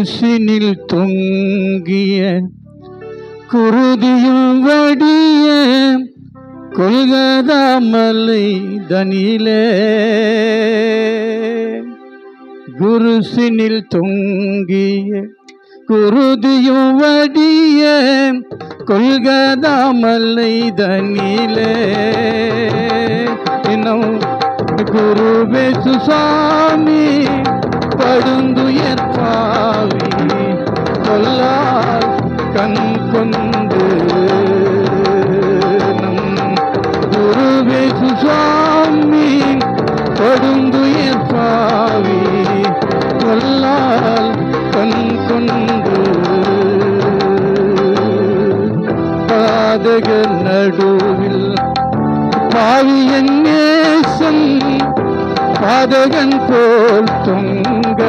குருசினில் தொங்கிய குருதியும் வடிய கொல்கதா மலை தனிலே, குருசினில் தொங்கிய குருதியும் வடிய கொல்கதா மலை தனிலே, இன்னும் குருவே சுசாமி படுந்துயர் பாவி கொல்லால் கண் கொண்டு, நம் குருவே சுசாமி படுந்துயர் பாவி கொல்லால் கண் கொண்டு, பாதகர் நடுவில் பாவியன் நேசன் பாதகன் போல் தொங்க,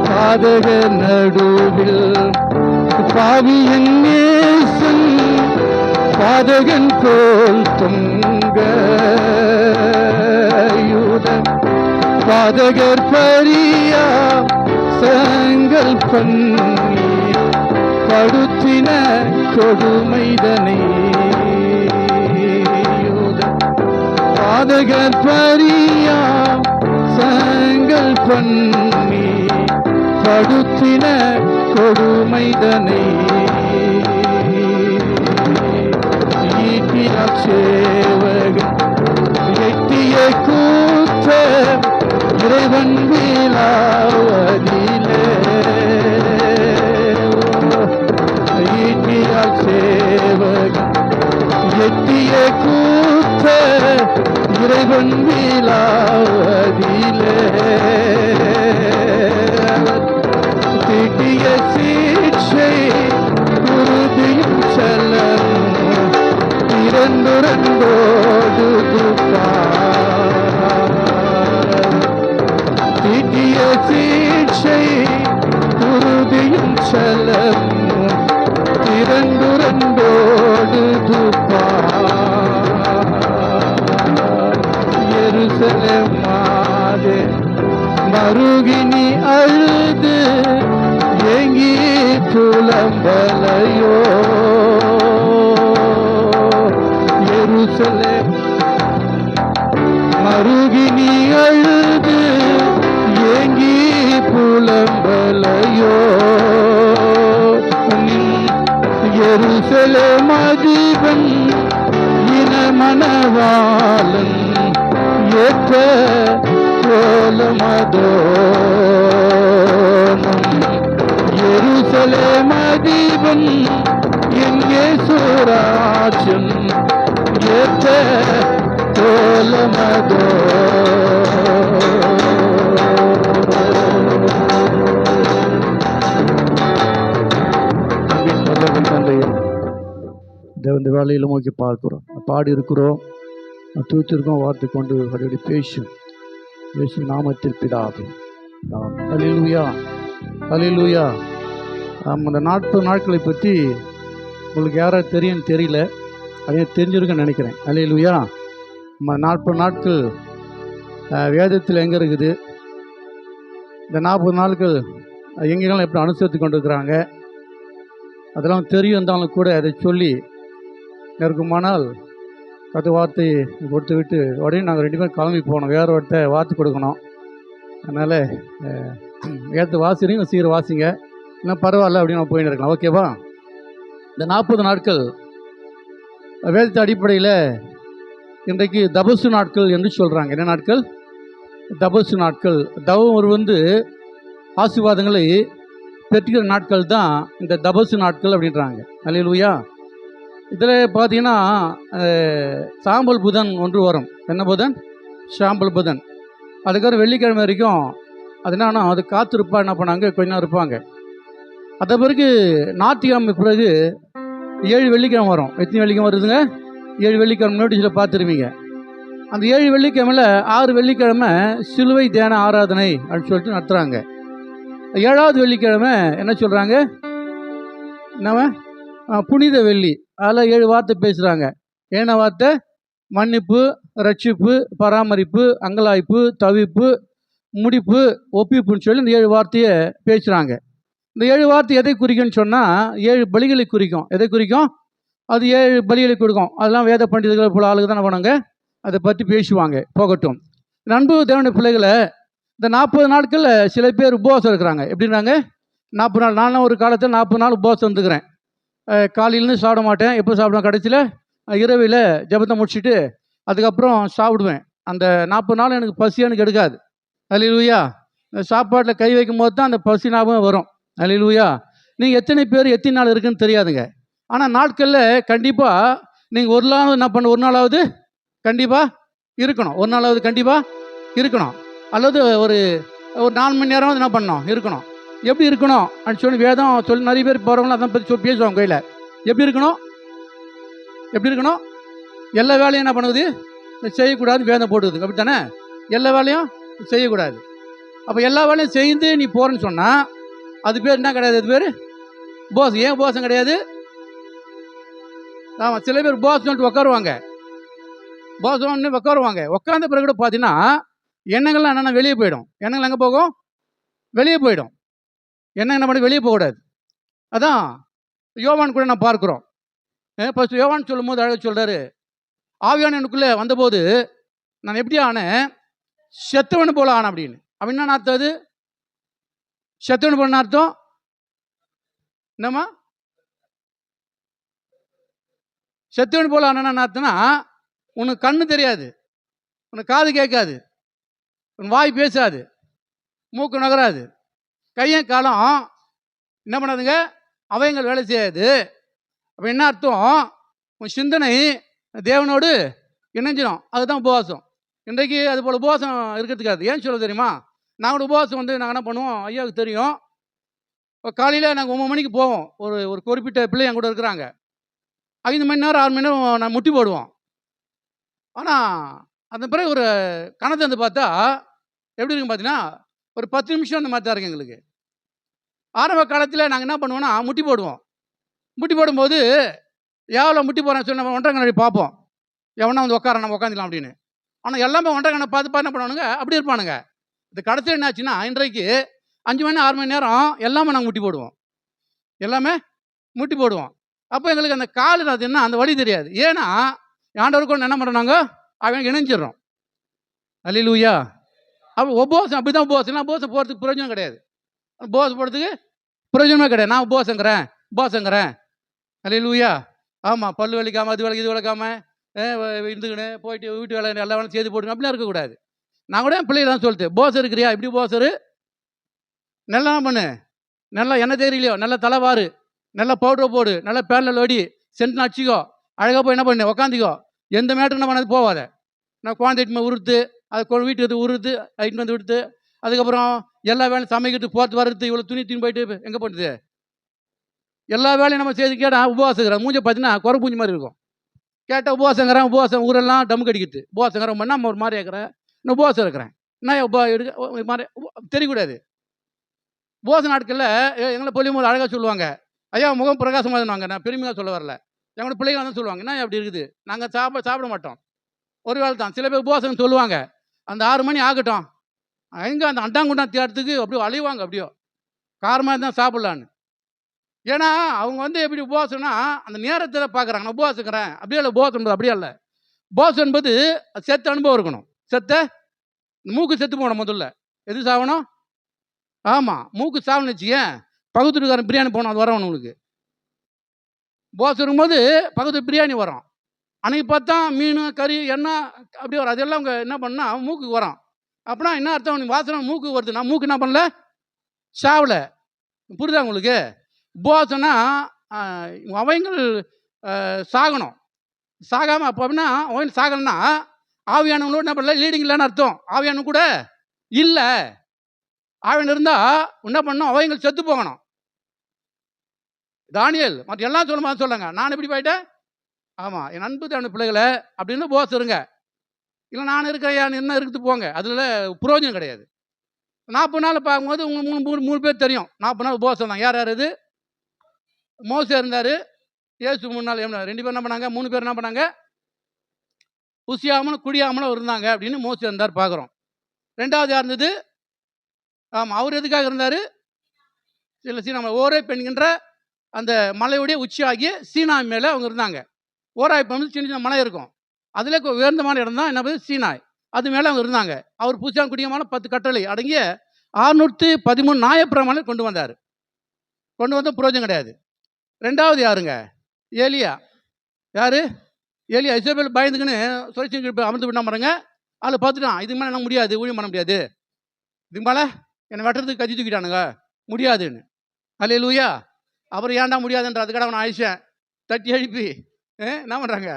பாதகர் நடுவில் பாவியன் நேசன் பாதகன் போல் தொங்க, யூதன் பாதகர் பரியா சங்கல் பண்ணி படுத்தின கொடுமைதனை, பாதகர் பரியா சங்கல் பண்ணி படுத்தின கொடுமைதனை, ஈட்டிய சேவகன் எட்டிய கூத்த இறைவன் வீலாவதிலே, ஈட்டிய சேவகன் எட்டிய கூத்த இறைவன் வீலாவதிலே, திட்டிய சீட்சை குருதியும் செல்லும் இரண்டோடு திட்டிய சீட்சை குருதியும் செல்லும் இரண்டோடு எருசலேம் மாதே மருகினி அழுது ஏங்கி புலம்பலையோ, எருசலேம் மருகினி அழுது ஏங்கி புலம்பலையோ, எருசலேம் அதிபன் இனமனவாளன் ஏற்ற கோலமதோ, எருசலேம் அதிபன் எங்கே சுராஜன் ஏற்ற கோலமதோ, இந்த வேலையில் நோக்கி பார்க்கிறோம், பாடி இருக்கிறோம், தூத்திருக்கோம், வார்த்தை கொண்டு அப்படி பேசும் இயேசு நாமத்தில் பிதாவே. ஹல்லேலூயா ஹல்லேலூயா. அந்த 40 நாட்களை பற்றி உங்களுக்கு யாராவது தெரியும்னு தெரியல, அதையும் தெரிஞ்சிருக்குன்னு நினைக்கிறேன். ஹல்லேலூயா. நம்ம 40 நாட்கள் வேதத்தில் எங்கே இருக்குது, இந்த 40 நாட்கள் எங்கெல்லாம் எப்படி அனுசரித்து கொண்டு இருக்கிறாங்க, அதெல்லாம் தெரியும் இருந்தாலும் கூட அதை சொல்லி நெருக்கமானால் அது வார்த்தையை கொடுத்து விட்டு உடனே நாங்கள் 2 பேரும் கிளம்பி போனோம், வேறு ஒருத்த வார்த்தை கொடுக்கணும். அதனால் ஏற்ற வாசிறீங்க சீக்கிரம் வாசிங்க, இன்னும் பரவாயில்ல அப்படின்னு நம்ம போயின்னு இருக்கலாம். ஓகேவா? இந்த 40 நாட்கள் வேதத்து அடிப்படையில் இன்றைக்கு தபசு நாட்கள் என்று சொல்கிறாங்க. என்ன நாட்கள்? தபசு நாட்கள். தவம் ஆசீர்வாதங்களை பெற்றுக்கிற நாட்கள் தான் இந்த தபசு நாட்கள் அப்படின்றாங்க. அல்லேலூயா. இதில் பார்த்தீங்கன்னா சாம்பல் புதன் ஒன்று வரும். என்ன புதன்? சாம்பல் புதன். அதுக்கப்புறம் வெள்ளிக்கிழமை வரைக்கும் அது என்னன்னா அது காத்திருப்பா என்ன பண்ணாங்க, கொஞ்ச நேரம் இருப்பாங்க. அதை பிறகு ஞாயிற்றுக்கிழமை பிறகு 7 வெள்ளிக்கிழமை வரும். எத்தனை வெள்ளிக்கிழமை வருதுங்க? 7 வெள்ளிக்கிழமை நோட்டீஸில் பார்த்துருவீங்க. அந்த 7 வெள்ளிக்கிழமையில் 6 வெள்ளிக்கிழமை சிலுவை தியான ஆராதனை அப்படின்னு சொல்லிட்டு நடத்துகிறாங்க. 7வது வெள்ளிக்கிழமை என்ன சொல்கிறாங்க? நம்ம புனித வெள்ளி. அதில் 7 வார்த்தை பேசுகிறாங்க. என்ன வார்த்தை? மன்னிப்பு, ரட்சிப்பு, பராமரிப்பு, அங்கலாய்ப்பு, தவிப்பு, முடிப்பு, ஒப்பிப்புன்னு சொல்லி இந்த 7 வார்த்தையை பேசுகிறாங்க. இந்த 7 வார்த்தை எதை குறிக்கும்னு சொன்னால் 7 பலிகளை குறிக்கும். எதை குறிக்கும்? அது 7 பலிகளை கொடுக்கும். அதெல்லாம் வேத பண்டிதர்கள் போல ஆளுங்க தான் என்ன பண்ணாங்க, அதை பற்றி பேசுவாங்க. போகட்டும். அன்பு தேவனுடைய பிள்ளைகளை, இந்த 40 நாட்களில் சில பேர் உபவாசம் இருக்கிறாங்க. எப்படின்னாங்க, 40 நாள். நானும் ஒரு காலத்தில் 40 நாள் உபவாசம் இருந்துக்கிறேன். காலையிலேருந்து சாப்பிட மாட்டேன். எப்போ சாப்பிடுவேன்? கடைசியில் இரவில் ஜெபத்தை முடிச்சுட்டு அதுக்கப்புறம் சாப்பிடுவேன். அந்த 40 நாள் எனக்கு பசி எனக்கு எடுக்காது. அல்லேலூயா. சாப்பாட்டில் கை வைக்கும் போது தான் அந்த பசி ஞாபகம் வரும். அல்லேலூயா. நீங்கள் எத்தனை பேர் எத்தனை நாள் இருக்குன்னு தெரியாதுங்க. ஆனால் நாட்களில் கண்டிப்பாக நீங்கள் ஒரு நாள் என்ன பண்ண, ஒரு நாளாவது கண்டிப்பாக இருக்கணும். ஒரு நாளாவது கண்டிப்பாக இருக்கணும். அல்லது ஒரு 4 மணி நேரம் என்ன பண்ணணும், இருக்கணும். எப்படி இருக்கணும் அப்படின்னு சொல்லி வேதம் சொல்லி நிறைய பேர் போகிறவங்களும் அதான் பற்றி சொல்லி பேசுவாங்க கையில். எப்படி இருக்கணும்? எப்படி இருக்கணும்? எல்லா வேலையும் என்ன பண்ணுது, செய்யக்கூடாது வேதம் போட்டுக்குது. அப்படி தானே? எல்லா வேலையும் செய்யக்கூடாது. அப்போ எல்லா வேலையும் செய்து நீ போகிறேன்னு சொன்னால் அது பேர் என்ன கிடையாது? அது பேர் உபவாசம். ஏன் உபவாசம் கிடையாது? ஆமாம், சில பேர் உபவாசம் சொல்லிட்டு உட்காருவாங்க. உபவாசம் உட்காருவாங்க. உட்காந்த பிறகு கூட பார்த்தீங்கன்னா எண்ணங்கள்லாம் என்னென்ன வெளியே போயிடும். எண்ணங்கள் எங்கே போகும்? வெளியே போயிடும். எண்ணம் என்ன பண்ணி வெளியே போகக்கூடாது. அதான் யோவான் கூட நான் பார்க்குறோம். ஃபஸ்ட்டு யோவான் சொல்லும் போது அழகாக சொல்கிறாரு, ஆவியான எனக்குள்ளே வந்தபோது நான் எப்படி ஆனேன்? செத்தவனு போல ஆனேன் அப்படின்னு. அப்படி என்ன அர்த்தம்? அது செத்தவனு போல அர்த்தம் என்னம்மா? செத்தவனு போல ஆனா அர்த்தம்னா, உனக்கு கண்ணு தெரியாது, உனக்கு காது கேட்காது, உன் வாய் பேசாது, மூக்கு நகராது, கையும் காலம் என்ன பண்ணாதுங்க, அவயங்கள் வேலை செய்யாது. அப்போ என்ன அர்த்தம்? உன் சிந்தனை தேவனோடு இணைஞ்சிடும். அதுதான் உபவாசம். இன்றைக்கு அது போல் உபவாசம் இருக்கிறதுக்காது. ஏன் சொல்ல தெரியுமா? நாங்கள் உபவாசம் நாங்கள் என்ன பண்ணுவோம், ஐயாவுக்கு தெரியும். காலையில் நாங்கள் 9 மணிக்கு போவோம். ஒரு குறிப்பிட்ட பிள்ளை என் கூட இருக்கிறாங்க. 5 மணி நேரம் 6 மணி நேரம் நான் முட்டி போடுவோம். ஆனால் அந்த பிறகு ஒரு கணத்தை வந்து பார்த்தா எப்படி இருக்குன்னு பார்த்தீங்கன்னா, ஒரு 10 நிமிஷம் அந்த மாதிரி தான் இருக்குது எங்களுக்கு. ஆரம்ப காலத்தில் நாங்கள் என்ன பண்ணுவோம்னா முட்டி போடுவோம். முட்டி போடும்போது எவ்வளோ முட்டி போகிறேன்னு சொல்லி நம்ம ஒன்றரை கண்ணாடி பார்ப்போம். எவனா வந்து உட்கார நம்ம உட்காந்துக்கலாம் அப்படின்னு. ஆனால் எல்லாமே ஒன்றரை கண்ணை பார்த்து என்ன பண்ணுவானுங்க, அப்படி இருப்பானுங்க. இது கடைசியில் என்ன ஆச்சுன்னா, இன்றைக்கு 5 மணி 6 மணி நேரம் எல்லாமே நாங்கள் முட்டி போடுவோம். எல்லாமே முட்டி போடுவோம். அப்போ எங்களுக்கு அந்த கால் அது என்ன அந்த வழி தெரியாது. ஏன்னா ஆண்டவருக்கு என்ன பண்ணுறாங்க, அவன் இணைஞ்சிடறோம். அல்லேலூயா. அப்போ உபவாசம் அப்படி தான். உபவாசம் போகிறதுக்கு பிரயோஜனம் கிடையாது. உபவாசம் போகிறதுக்கு பிரயோஜனமே கிடையாது. நான் உபவாசங்கிறேன். அல்லேலூயா. ஆமாம், பல்லு வலிக்காமல் அது வலிக்கு இது வலிக்காமல் இருந்துக்கின்னு போயிட்டு வீட்டு வேலை எல்லா வேலையும் செய்து போட்டுங்க அப்படிலாம் இருக்கக்கூடாது. நான் கூட என் பிள்ளைகள் தான் சொல்லிட்டு, போஸ் இருக்கிறியா, இப்படி போசரு நல்லா பண்ணு, நல்லா எண்ணெய் தெரியலையோ நல்லா தலைவாறு, நல்லா பவுடரை போடு, நல்லா பேரில் லோடி சென்ட் அடிச்சிக்கோ, அழகாக போய் என்ன பண்ணு உக்காந்திக்கோ, எந்த மேட்டுக்கு என்ன பண்ணது போவாத. நான் குழந்தைட்டு உருத்து அதை வீட்டுக்கு உருத்து இட்டு வந்து விடுத்து, அதுக்கப்புறம் எல்லா வேலையும் சமைக்கிட்டு போட்டு வர்றது, இவ்வளோ துணி போயிட்டு எங்கே போட்டுது எல்லா வேலையும் நம்ம செய்து கேட்டால் உபவாசங்கிறேன். மூஞ்ச பார்த்தீங்கன்னா குறை பூஞ்சி மாதிரி இருக்கும். கேட்டால் உபவாசம் ஊரெல்லாம் டம் கடிக்கிட்டு உபவாசங்கிறேன் பண்ணால் நம்ம ஒரு மாதிரி இருக்கிறேன். நான் உபவாசம் இருக்கிறேன். நான் மாதிரி தெரியக்கூடாது. உபவாச நாட்களில் எங்களை பொழியும் போது அழகாக சொல்லுவாங்க, ஐயா முகம் பிரகாசமாகவாங்க. நான் பெருமையாக சொல்ல வரல, எங்களோட பிள்ளைகள் தான் சொல்லுவாங்க, என்ன அப்படி இருக்குது, நாங்கள் சாப்பிட மாட்டோம். ஒரு வேளை தான். சில பேர் உபவாசம் சொல்லுவாங்க, அந்த 6 மணி ஆகட்டும் எங்கே அந்த அண்டாங்குண்டா தேடுறதுக்கு அப்படியே அழிவாங்க. அப்படியோ காரமாக தான் சாப்பிட்லான்னு. ஏன்னா அவங்க எப்படி உபவாசம்னா அந்த நேரத்தில் பார்க்குறாங்க. நான் உபவாசக்கிறேன் அப்படியே இல்லை. உபவாசம் என்பது அப்படியே இல்லை. உபவாசம் என்பது செத்த அனுபவம் இருக்கணும். மூக்கு செத்து போகணும். முதல்ல எது சாகணும்? ஆமாம், மூக்கு சாகணும் வச்சுக்கேன். பக்கத்து வீட்டுக்காரன் பிரியாணி போகணும், அது வரணும் உங்களுக்கு. உபவாசம் இருக்கும்போது பக்கத்து பிரியாணி வரும். அன்றைக்கி பார்த்தா மீன் கறி எண்ணெய் அப்படியே வரும். அதெல்லாம் அவங்க என்ன பண்ணால் மூக்குக்கு வரும். அப்படின்னா என்ன அர்த்தம்? நீ வாசனை மூக்கு வருது, நான் மூக்கு என்ன பண்ணல, சாவலை. புரியுதா உங்களுக்கு? உபவாசம்னா அவங்கள் சாகணும். சாகாமல் அப்போ அப்படின்னா அவங்க சாகலைன்னா ஆவியானவங்களோட என்ன பண்ணல, லீடிங் இல்லைன்னு அர்த்தம். ஆவியானவங்க கூட இல்லை. ஆவியான இருந்தால் என்ன பண்ணணும், அவங்கள் செத்து போகணும். தானியேல் மற்ற எல்லாம் சொல்லுங்க, நான் எப்படி போயிட்டேன். ஆமாம், என் அன்பு தேவனுடைய பிள்ளைகளை அப்படின்னு உபவாசம் இருங்க. இல்லை நான் இருக்கிறேன் என்ன இருக்குது போங்க, அதில் புரோஜனம் கிடையாது. 40 நாள் பார்க்கும்போது உங்களுக்கு 3 பேர் தெரியும். 40 நாள் உபவாசம் தான். யார் இது? மோசே இருந்தார், இயேசு 3 நாள் 2 பேர் என்ன பண்ணாங்க, 3 பேர் என்ன பண்ணாங்க, புசியாமலும் குடியாமலும் இருந்தாங்க அப்படின்னு மோசே இருந்தார் பார்க்குறோம். 2வது யார் இருந்தது? ஆமாம், அவர் எதுக்காக இருந்தார்? சில சீனா ஓரேப் என்கின்ற அந்த மலையுடைய உச்சியாகிய சீனாய் மேலே அவங்க இருந்தாங்க. ஓராய் வந்து சின்ன சின்ன மலை இருக்கும். அதில் உயர்ந்தமான இடம் தான் என்ன சீனாய். அது மேலே அவங்க இருந்தாங்க. அவர் புதுசாக குடியமான 10 கட்டளை அடங்கிய 613 நியாயப்பிரமாணம் கொண்டு வந்தார். கொண்டு வந்த பிரயோஜனம் கிடையாது. 2வது யாருங்க? ஏலியா. யார்? ஏலியா. இசபேல் பயந்துக்குன்னு சொல்லி அமர்ந்து விட பாருங்க. அதில் பார்த்துட்டான், இதுக்கு மேலே என்ன முடியாது, ஊழியம் பண்ண முடியாது, இதுக்கு மேலே என்னை வெட்டுறதுக்கு கத்தி தூக்கிட்டானுங்க, முடியாதுன்னு. அல்லேலூயா. அப்புறம் ஏன்டா முடியாதுன்ற அதுக்காக அவனை ஆயிஷேன் தட்டி எழுப்பி என்ன பண்ணுறாங்க?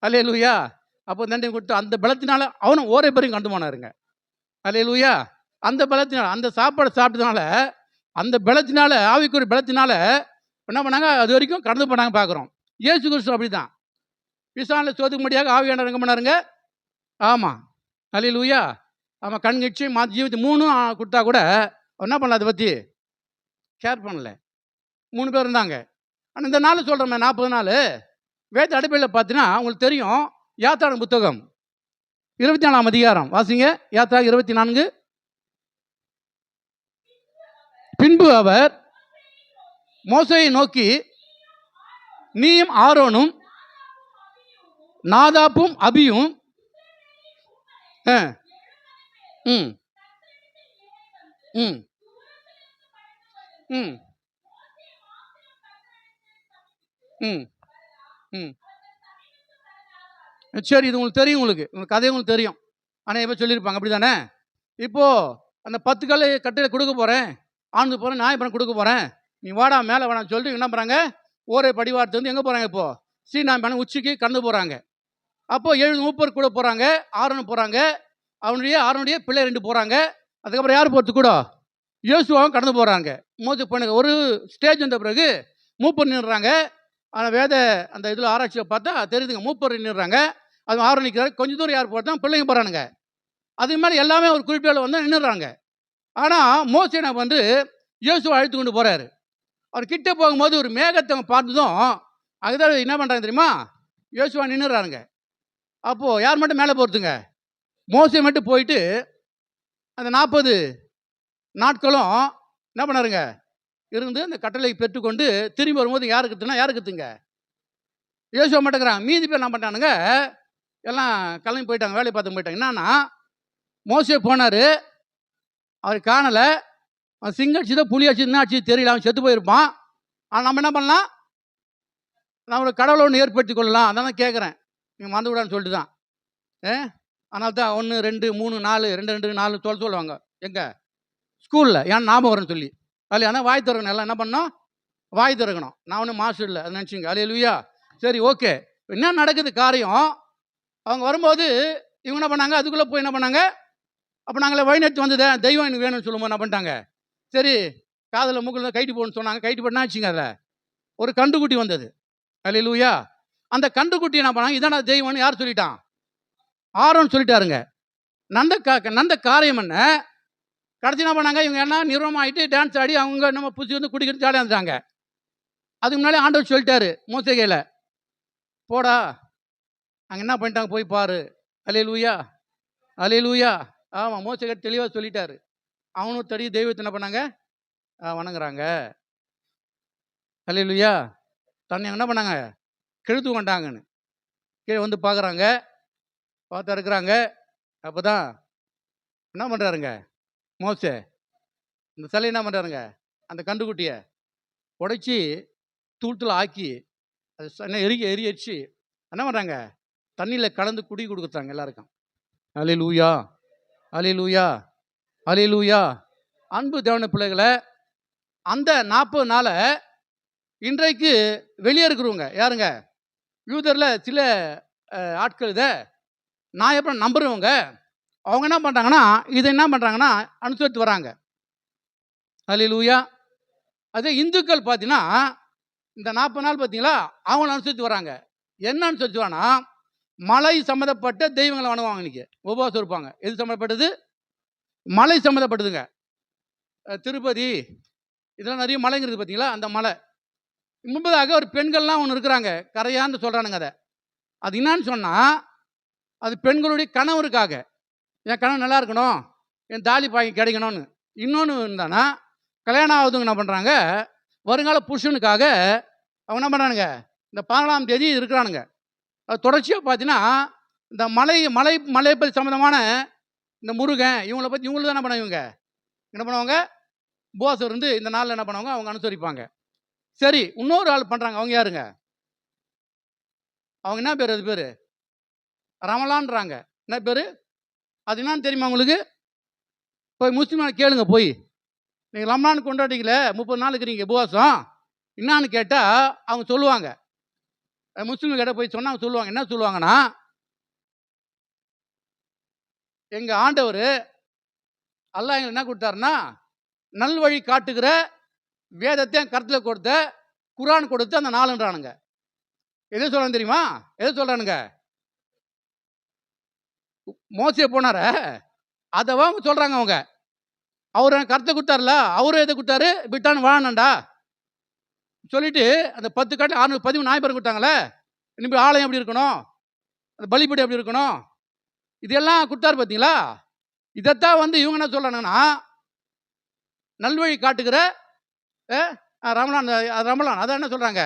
அல்லேலூயா. அப்போ தண்டனை கொடுத்து அந்த பலத்தினால அவனும் ஓரே பேரையும் கண்டு போனாருங்க. அல்லேலூயா. அந்த பலத்தினால, அந்த சாப்பாடு சாப்பிட்டதுனால, அந்த பலத்தினால, ஆவிக்குரிய பலத்தினால என்ன பண்ணாங்க? அது வரைக்கும் கடந்து போனாங்க பார்க்குறோம். இயேசு கிறிஸ்து அப்படி தான் பிசானில் சோதுக்கும்படியாக ஆவியானவர் எங்கே பண்ணாருங்க? ஆமாம். அல்லேலூயா. ஆமாம். கண் நிச்சயம் ஜீவித்து 3 கொடுத்தா கூட என்ன பண்ணல, அதை பற்றி ஷேர் பண்ணல. 3 பேர் இருந்தாங்க. ஆனால் இந்த நாள் சொல்கிறோமே 40 நாள் வேத அடிப்படையில் பார்த்தீங்கன்னா உங்களுக்கு தெரியும். யாத்ராகம புத்தகம் 24ஆம் அதிகாரம் வாசிங்க. யாத்ராகமம் 24. பின்பு அவர் மோசேயை நோக்கி, நீயும் ஆரோனும் நாதாப்பும் அபியும் ம் ம் ம் ம் ம் சரி, இது உங்களுக்கு தெரியும். உங்களுக்கு கதை உங்களுக்கு தெரியும். ஆனால் எப்போ சொல்லியிருப்பாங்க, அப்படி தானே? இப்போது அந்த 10 கட்டையில் கொடுக்க போகிறேன், ஆண்டு போகிறேன், நியாயப்பணம் கொடுக்க போகிறேன், நீ வாடா மேலே வேணான்னு சொல்லிட்டு என்ன பண்ணுறாங்க? ஒரே படிவாரத்து வந்து எங்கே போகிறாங்க? இப்போது சீனாய் உச்சிக்கு கடந்து போகிறாங்க. அப்போது 7 மூப்பர் கூட போகிறாங்க, ஆரோன் போகிறாங்க, ஆரோனுடைய பிள்ளை 2 போகிறாங்க. அதுக்கப்புறம் யார் போகிறது கூட? யோசுவாவும் கடந்து போகிறாங்க. ஒரு ஸ்டேஜ் வந்த பிறகு மூப்பர் நின்றுறாங்க. ஆனால் வேத அந்த இதில் ஆராய்ச்சியை பார்த்தா தெரியுதுங்க, மூப்பர் நின்றுறாங்க. அது ஆரோன் நிற்கிறாரு. கொஞ்சம் தூரம் யார் போகிறதா? பிள்ளைங்க போகிறானுங்க. அதுக்கு மேலே எல்லாமே ஒரு குறிப்பிட்ட வந்து நின்றுறாங்க. ஆனால் மோசே வந்து யோசுவா அழைத்து கொண்டு போகிறாரு. அவர் கிட்டே போகும்போது ஒரு மேகத்தை பார்த்ததும் அதுதான் என்ன பண்ணுறாங்க தெரியுமா? யோசுவா நின்றுறாருங்க. அப்போது யார் மட்டும் மேலே போகிறதுங்க? மோசே மட்டும் போயிட்டு அந்த 40 நாட்களும் என்ன பண்ணாருங்க? இருந்து அந்த கட்டளை பெற்றுக்கொண்டு திரும்பி வரும்போது யாருக்குத்துங்க? யோசுவா மாட்டேங்கிறாங்க. மீதி பேர் என்ன பண்ணிட்டானுங்க? எல்லாம் கிளம்பி போயிட்டாங்க, வேலையை பார்த்து போயிட்டாங்க. என்னன்னா, மோசே போனார், அவர் காணலை. அவன் சிங்கடிச்சுதோ புலி அடிச்சுன்னா ஆச்சு தெரியல, அவன் செத்து போயிருப்பான். ஆனால் நம்ம என்ன பண்ணலாம்? நான் ஒரு கடவுளை ஒன்று ஏற்படுத்தி கொள்ளலாம். அதான் தான் கேட்குறேன், நீங்கள் மறந்து விடான்னு சொல்லிட்டு தான். அதனால தான் 1 2 3 4 2 2 4 சொல்லுவாங்க எங்கே ஸ்கூலில், ஏன் ஞாபகம் வரும்னு சொல்லி. அதில் ஆனால் வாய் திறக்கணும். எல்லாம் என்ன பண்ணணும்? வாய் திறக்கணும். நான் ஒன்றும் மாஸ்டர் இல்லை, அது நினச்சிங்க. அல்லேலூயா. சரி, ஓகே. என்ன நடக்குது காரியம்? அவங்க வரும்போது இவங்க என்ன பண்ணாங்க? அதுக்குள்ளே போய் என்ன பண்ணாங்க? அப்போ நாங்களே வழிநடத்தி வந்ததே தெய்வம் எனக்கு வேணும்னு சொல்லும்போது என்ன பண்ணிட்டாங்க? சரி, காதில் மூக்கில் கைட்டு போகணும்னு சொன்னாங்க. கைட்டு போட்டுனா ஆச்சுங்க. அதில் ஒரு கண்டுக்குட்டி வந்தது. அல்லேலூயா. அந்த கண்டுக்குட்டி என்ன பண்ணாங்க? இதான தெய்வம்னு யார் சொல்லிட்டான்? ஆரோன் சொல்லிட்டாருங்க. நந்த காரியம் என்ன? கடைசி என்ன பண்ணாங்க? இவங்க என்ன நிர்வாகமாகிட்டு டான்ஸ் ஆடி அவங்க நம்ம புதுசு வந்து குடிக்கிறது ஜாலியாக இருந்தாங்க. அதுக்கு முன்னாலே ஆண்டவர் சொல்லிட்டாரு மோசே கையில், போடா அங்கே என்ன பண்ணிட்டாங்க போய் பாரு. அல்லேலூயா. அல்லேலூயா. ஆமாம், மோசே கிட்ட தெளிவாக சொல்லிட்டாரு. அவனும் தடி தெய்வத்தை என்ன பண்ணாங்க? வணங்குறாங்க. அல்லேலூயா. தன்னை என்ன பண்ணாங்க? கெழுத்து கொண்டாங்கன்னு கீழே வந்து பார்க்குறாங்க. பார்த்தா இருக்கிறாங்க. அப்போ தான் என்ன பண்ணுறாருங்க மோசே? இந்த சிலை என்ன பண்ணுறாருங்க? அந்த கண்டுக்குட்டியை உடைச்சி தூள் ஆக்கி அது எரிச்சு என்ன பண்ணுறாங்க? தண்ணியில் கலந்து குடி கொடுக்குறாங்க எல்லாருக்கும். அல்லேலூயா. அல்லேலூயா. அல்லேலூயா. அன்பு தேவனுடைய பிள்ளைகளை, அந்த 40 நாளை இன்றைக்கு வெளியே இருக்கிறவங்க யாருங்க? யூதரில் சில ஆட்கள் இதை நான் எப்போ நம்புறவங்க அவங்க என்ன பண்ணுறாங்கன்னா, இதை என்ன பண்ணுறாங்கன்னா அனுசரித்து வராங்க. அல்லேலூயா. அதே இந்துக்கள் பார்த்தீங்கன்னா இந்த 40 நாள் பார்த்தீங்களா, அவங்கள அனுசரித்து வராங்க. என்ன அனுசரித்து வரானா, மலை சம்மந்தப்பட்ட தெய்வங்களை வணங்குவாங்க. இன்றைக்கி உபவாசம் இருப்பாங்க. எது சம்மந்தப்பட்டது? மலை சம்மந்தப்பட்டதுங்க. திருப்பதி இதெல்லாம் நிறைய மலைங்கிறது பார்த்தீங்களா, அந்த மலை. முன்பதாக ஒரு பெண்கள்லாம் ஒன்று இருக்கிறாங்க, கரையான்னு சொல்கிறானுங்க. அது என்னான்னு சொன்னால், அது பெண்களுடைய கணவருக்காக. என் கணவன் நல்லா இருக்கணும், என் தாலி பாக்கி கிடைக்கணும்னு இன்னொன்று இருந்தானா, கல்யாணம் ஆகுதுங்க என்ன பண்ணுறாங்க, வருங்கால புருஷனுக்காக அவங்க என்ன பண்ணுறானுங்க, இந்த 14ஆம் தேதி இருக்கிறானுங்க. அது தொடர்ச்சியாக பார்த்தீங்கன்னா, இந்த மலை பற்றி சம்மந்தமான இந்த முருகன் இவங்களை பற்றி இவங்களுக்கு தான் என்ன பண்ணுவாங்க, உபவாசம் இருந்து இந்த நாளில் என்ன பண்ணுவாங்க, அவங்க அனுசரிப்பாங்க. சரி, இன்னொரு ஆள் பண்ணுறாங்க. அவங்க யாருங்க? அவங்க என்ன பேர்? அது பேர் ரமலான்றாங்க. என்ன பேர்? அது என்னன்னு தெரியுமா உங்களுக்கு? போய் முஸ்லீம் கேளுங்க. போய் நீங்கள் ரமலான் கொண்டாடிங்களே, 30 நாள் இருக்கிறீங்க உபவாசம், என்னான்னு கேட்டால் அவங்க சொல்லுவாங்க. முஸ்லீம் கிட்ட போய் சொன்னால் சொல்லுவாங்க. என்ன சொல்லுவாங்கன்னா, எங்கள் ஆண்டவர் அல்லாஹ் எங்களுக்கு என்ன கொடுத்தாருன்னா, நல்வழி காட்டுகிற வேதத்தை கருத்தில் கொடுத்த குரான் கொடுத்து அந்த நாளுன்றானுங்க. எது சொல்றான்னு தெரியுமா? எது சொல்றானுங்க? மோசே போனார அதை சொல்றாங்க அவங்க. அவர் கருத்தை கொடுத்தாருல, அவரும் எதை கொடுத்தாரு? விட்டான்னு வாழணும்டா சொல்லிட்டு அந்த 10 காட்டு 613 நாயபரம் கொடுத்தாங்களே, இனிமேல் ஆலயம் எப்படி இருக்கணும், அந்த பலிபடி எப்படி இருக்கணும், இதெல்லாம் கொடுத்தாரு பார்த்தீங்களா? இதைத்தான் இவங்க என்ன சொல்றாங்கன்னா, நல்வழி காட்டுகிற ரமலான் அதான் என்ன சொல்றாங்க,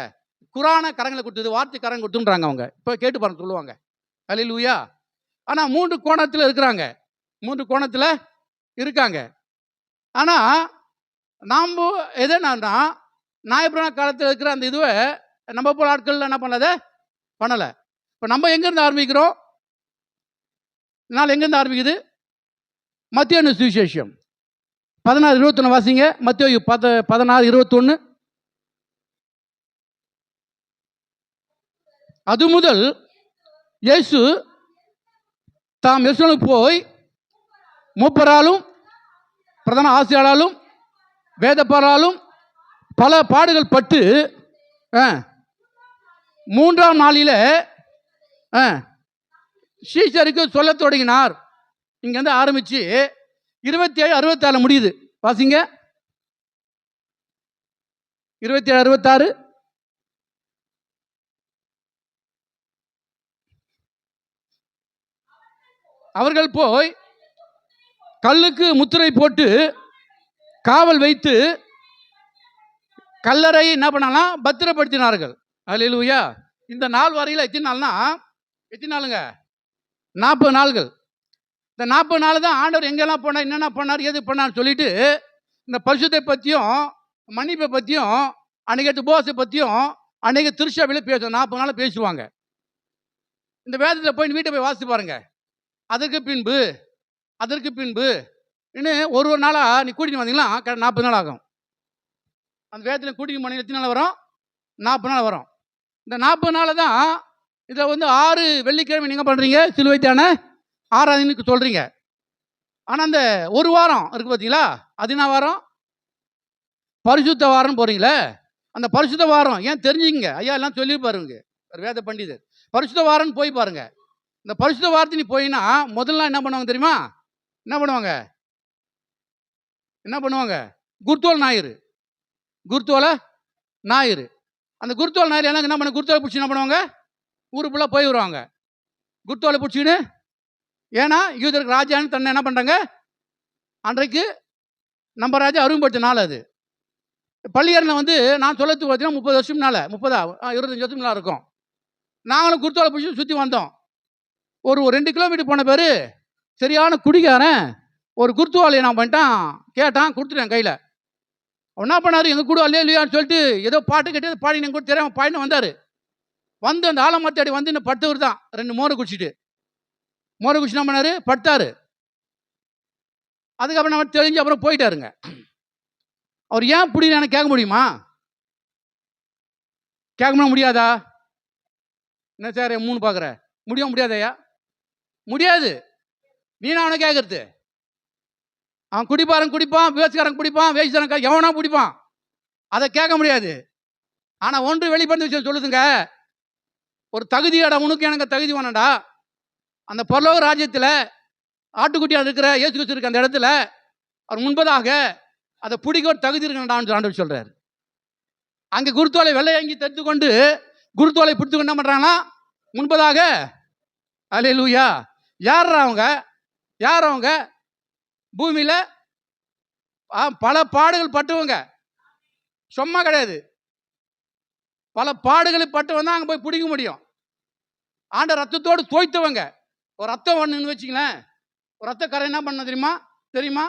குரான கரங்களை கொடுத்தது, வார்த்தை கரங்க கொடுத்துன்றாங்க அவங்க. இப்போ கேட்டு பாருங்க சொல்லுவாங்க. அல்லேலூயா. ஆனால் 3 கோணத்தில் இருக்கிறாங்க, 3 கோணத்தில் இருக்காங்க. ஆனால் நாம் எதுனா நாயபிரான காலத்தில் இருக்கிற அந்த இதுவை நம்ம போல ஆட்கள் என்ன பண்ணலை. இப்போ நம்ம எங்கேருந்து ஆரம்பிக்கிறோம்? நாள் எங்கேருந்து ஆரம்பிக்குது? மத்தேயு சுவிசேஷம் 16:21 வாசிங்க. மத்தேயு 16:21. அது முதல் இயேசு தாம் எருசலேமுக்கு போய் மூப்பராலும் பிரதான ஆசிரியராலும் வேதப்பாராலும் பல பாடுகள் பட்டு 3ஆம் நாளில் சீஷருக்கு சொல்ல தொடங்கினார். இங்கேருந்து ஆரம்பித்து 27-66 முடியுது. வாசிங்க. 27-66. அவர்கள் போய் கல்லுக்கு முத்திரை போட்டு காவல் வைத்து கல்லறை என்ன பண்ணலாம், பத்திரப்படுத்தினார்கள். அல்லேலூயா. இந்த நாள் வரையில் எத்தனை நாளுங்க? 40 நாள்கள். இந்த 40 நாள் தான் ஆண்டவர் எங்கெல்லாம் போனார், என்னென்ன பண்ணார், எது பண்ணார் சொல்லிட்டு இந்த பரிசுத்தை பற்றியும் மன்னிப்பை பற்றியும் அன்றைக்கு உபவாசத்தை பற்றியும் அன்றைக்கு திருச்சபையில் பேசுவோம். 40 நாள் பேசுவாங்க. இந்த வேதத்தை போய் வீட்டை போய் வாசித்து பாருங்க. அதற்கு பின்பு இன்னும் ஒரு நாளாக நீ கூட்டிட்டு வந்தீங்களா 40 நாள் ஆகும். அந்த வேதத்தில் கூட்டிட்டு போனீங்க எத்தனை நாள் வரும்? 40 நாள் வரும். இந்த 40 நாள் தான் இதில் 6 வெள்ளிக்கிழமை நீங்கள் பண்ணுறீங்க, சிலுவைத்தான ஆராதனைக்கு சொல்கிறீங்க. ஆனால் அந்த ஒரு வாரம் இருக்குது பார்த்தீங்களா, அது என்ன வாரம்? பரிசுத்த வாரம் போகிறீங்களே. அந்த பரிசுத்த வாரம் ஏன் தெரிஞ்சுங்க, ஐயா எல்லாம் சொல்லி பாருங்க, வேத பண்டிதர். பரிசுத்த வாரம்னு போய் பாருங்க. இந்த பரிசுத்த வாரத்தை நீ போயின்னா முதல்ல என்ன பண்ணுவாங்க தெரியுமா? என்ன பண்ணுவாங்க? குருத்தோல் ஞாயிறு. அந்த குருத்தோல் ஞாயிறு என்ன பண்ண, குருத்தோலை பிடிச்சி என்ன பண்ணுவாங்க, ஊரு ஃபுல்லாக போய் வருவாங்க குருத்தோலை பிடிச்சின்னு. ஏன்னா யூதருக்கு ராஜான்னு தன்னை என்ன பண்ணுறாங்க, அன்றைக்கு நம்ம ராஜா அருமைப்படுத்த நாள் அது. பள்ளியரில் நான் சொல்லத்துக்கு பார்த்தீங்கன்னா 30 வருஷம்னால 25 வருஷம்னால இருக்கும். நாங்களும் குருத்தோலை பிடிச்சி சுற்றி வந்தோம். ஒரு 2 கிலோமீட்டர் போன பேர் சரியான குடிக்காரன் ஒரு குருத்துவாலையை நான் பண்ணிட்டான், கேட்டான், கொடுத்துட்டேன் கையில். அவன் என்ன பண்ணார், எங்கள் கூட அல்லே இல்லையான்னு சொல்லிட்டு ஏதோ பாட்டு கட்டி பாடி எங்கள் கூட தெரியாமல் பாடினு வந்தார். அந்த ஆலமரத்தாடி இன்னும் படுத்தவர் தான் 2 மோரை குடிச்சிட்டு என்ன பண்ணார், படுத்தார். அதுக்கப்புறம் நம்ம தெரிஞ்சு அப்புறம் போயிட்டாருங்க. அவர் ஏன் பிடிக்கல எனக்கு கேட்க முடியுமா? கேட்க முடியாதா? என்ன சார் 3 பார்க்குற முடியாதையா? முடியாது. நீ நான் அவனை கேட்கறது. அவன் குடிப்பான், வேசுக்காரன் குடிப்பான், வேசுக்காரன் எவனா குடிப்பான், அதை கேட்க முடியாது. ஆனால் ஒன்று வெளிப்பட்ட விஷயம் சொல்லுதுங்க, ஒரு தகுதியாடா உனக்கு எனக்கு தகுதி வேணாண்டா. அந்த பரலோக ராஜ்யத்தில் ஆட்டுக்குட்டியாக இருக்கிற இயேசு கிறிஸ்து இருக்க அந்த இடத்துல அவர் முன்பதாக அதை பிடிக்க ஒரு தகுதி இருக்கண்டான்னு ஆண்டவர் சொல்கிறார். அங்கே குருத்தோலை வெள்ளையங்கி தெரிந்து கொண்டு குருத்தோலை பிடித்து கொண்டு என்ன பண்ணுறாங்கன்னா முன்பதாக. அல்லேலூயா. யார் அவங்க பூமியில் பல பாடுகள் பட்டுவங்க, சும்மா கிடையாது. பல பாடுகளை பட்டுவன் தான் அங்கே போய் பிடிக்க முடியும். ஆண்ட ரத்தத்தோடு தோய்த்தவங்க. ஒரு ரத்தம் ஒன்றுன்னு வச்சுங்களேன், ஒரு ரத்தக்கரை என்ன பண்ண தெரியுமா? தெரியுமா?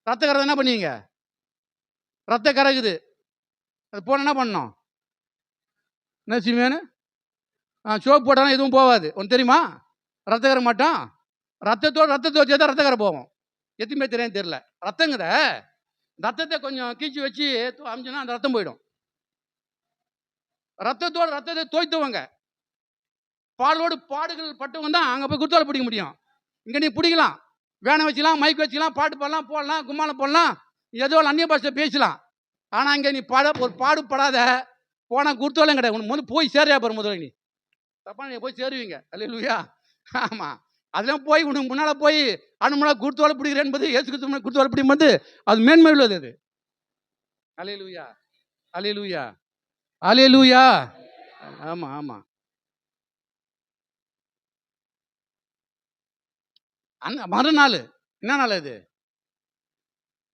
ரத்தக்கரை என்ன பண்ணுவீங்க? ரத்த கரைக்குது, அது போன என்ன பண்ணணும்? என்ன செய்வேன்னு சோப்பு போட்டாலும் எதுவும் போகாது. ஒன்று தெரியுமா? ரத்தக்கரை மாட்டோம். ரத்தத்தை வச்சு தான் ரத்தக்கரை போகும். எதுவுமே தெரியும் தெரியல. ரத்தங்கிற ரத்தத்தை கொஞ்சம் கீழ்ச்சி வச்சு அமிச்சுன்னா அந்த ரத்தம் போயிடும். ரத்தத்தை தோய்த்தவங்க, பாலோடு பாடுகள் பட்டவங்க தான் அங்கே போய் குத்தால பிடிக்க முடியும். இங்கே நீ பிடிக்கலாம், வேனை வச்சுக்கலாம், மைக் வச்சுக்கலாம், பாட்டு பாடலாம், போடலாம், கும்மாலம் போடலாம், ஏதோ அந்நிய பாஷை பேசலாம். ஆனால் இங்கே நீ ஒரு பாடுபடாத போனால் குருத்தோலம் கிடையாது. உனக்கு முதல்ல போய் சேரையா பாரு. முதல்ல நீ தப்பா நீ போய் சேருவீங்க. அல்லேலூயா. ஆமாம், அதெல்லாம் போய் உனக்கு முன்னால் போய் அனுமனா குருத்தோலை பிடிக்கிறேன் என்பது ஏசு கிறிஸ்து குருத்தோலை பிடிக்கும்போது அது மேன்மை உள்ளது. அது அல்லேலூயா, அல்லேலூயா, அல்லேலூயா. ஆமாம் ஆமாம். மறுநாள் என்ன நாள் அது?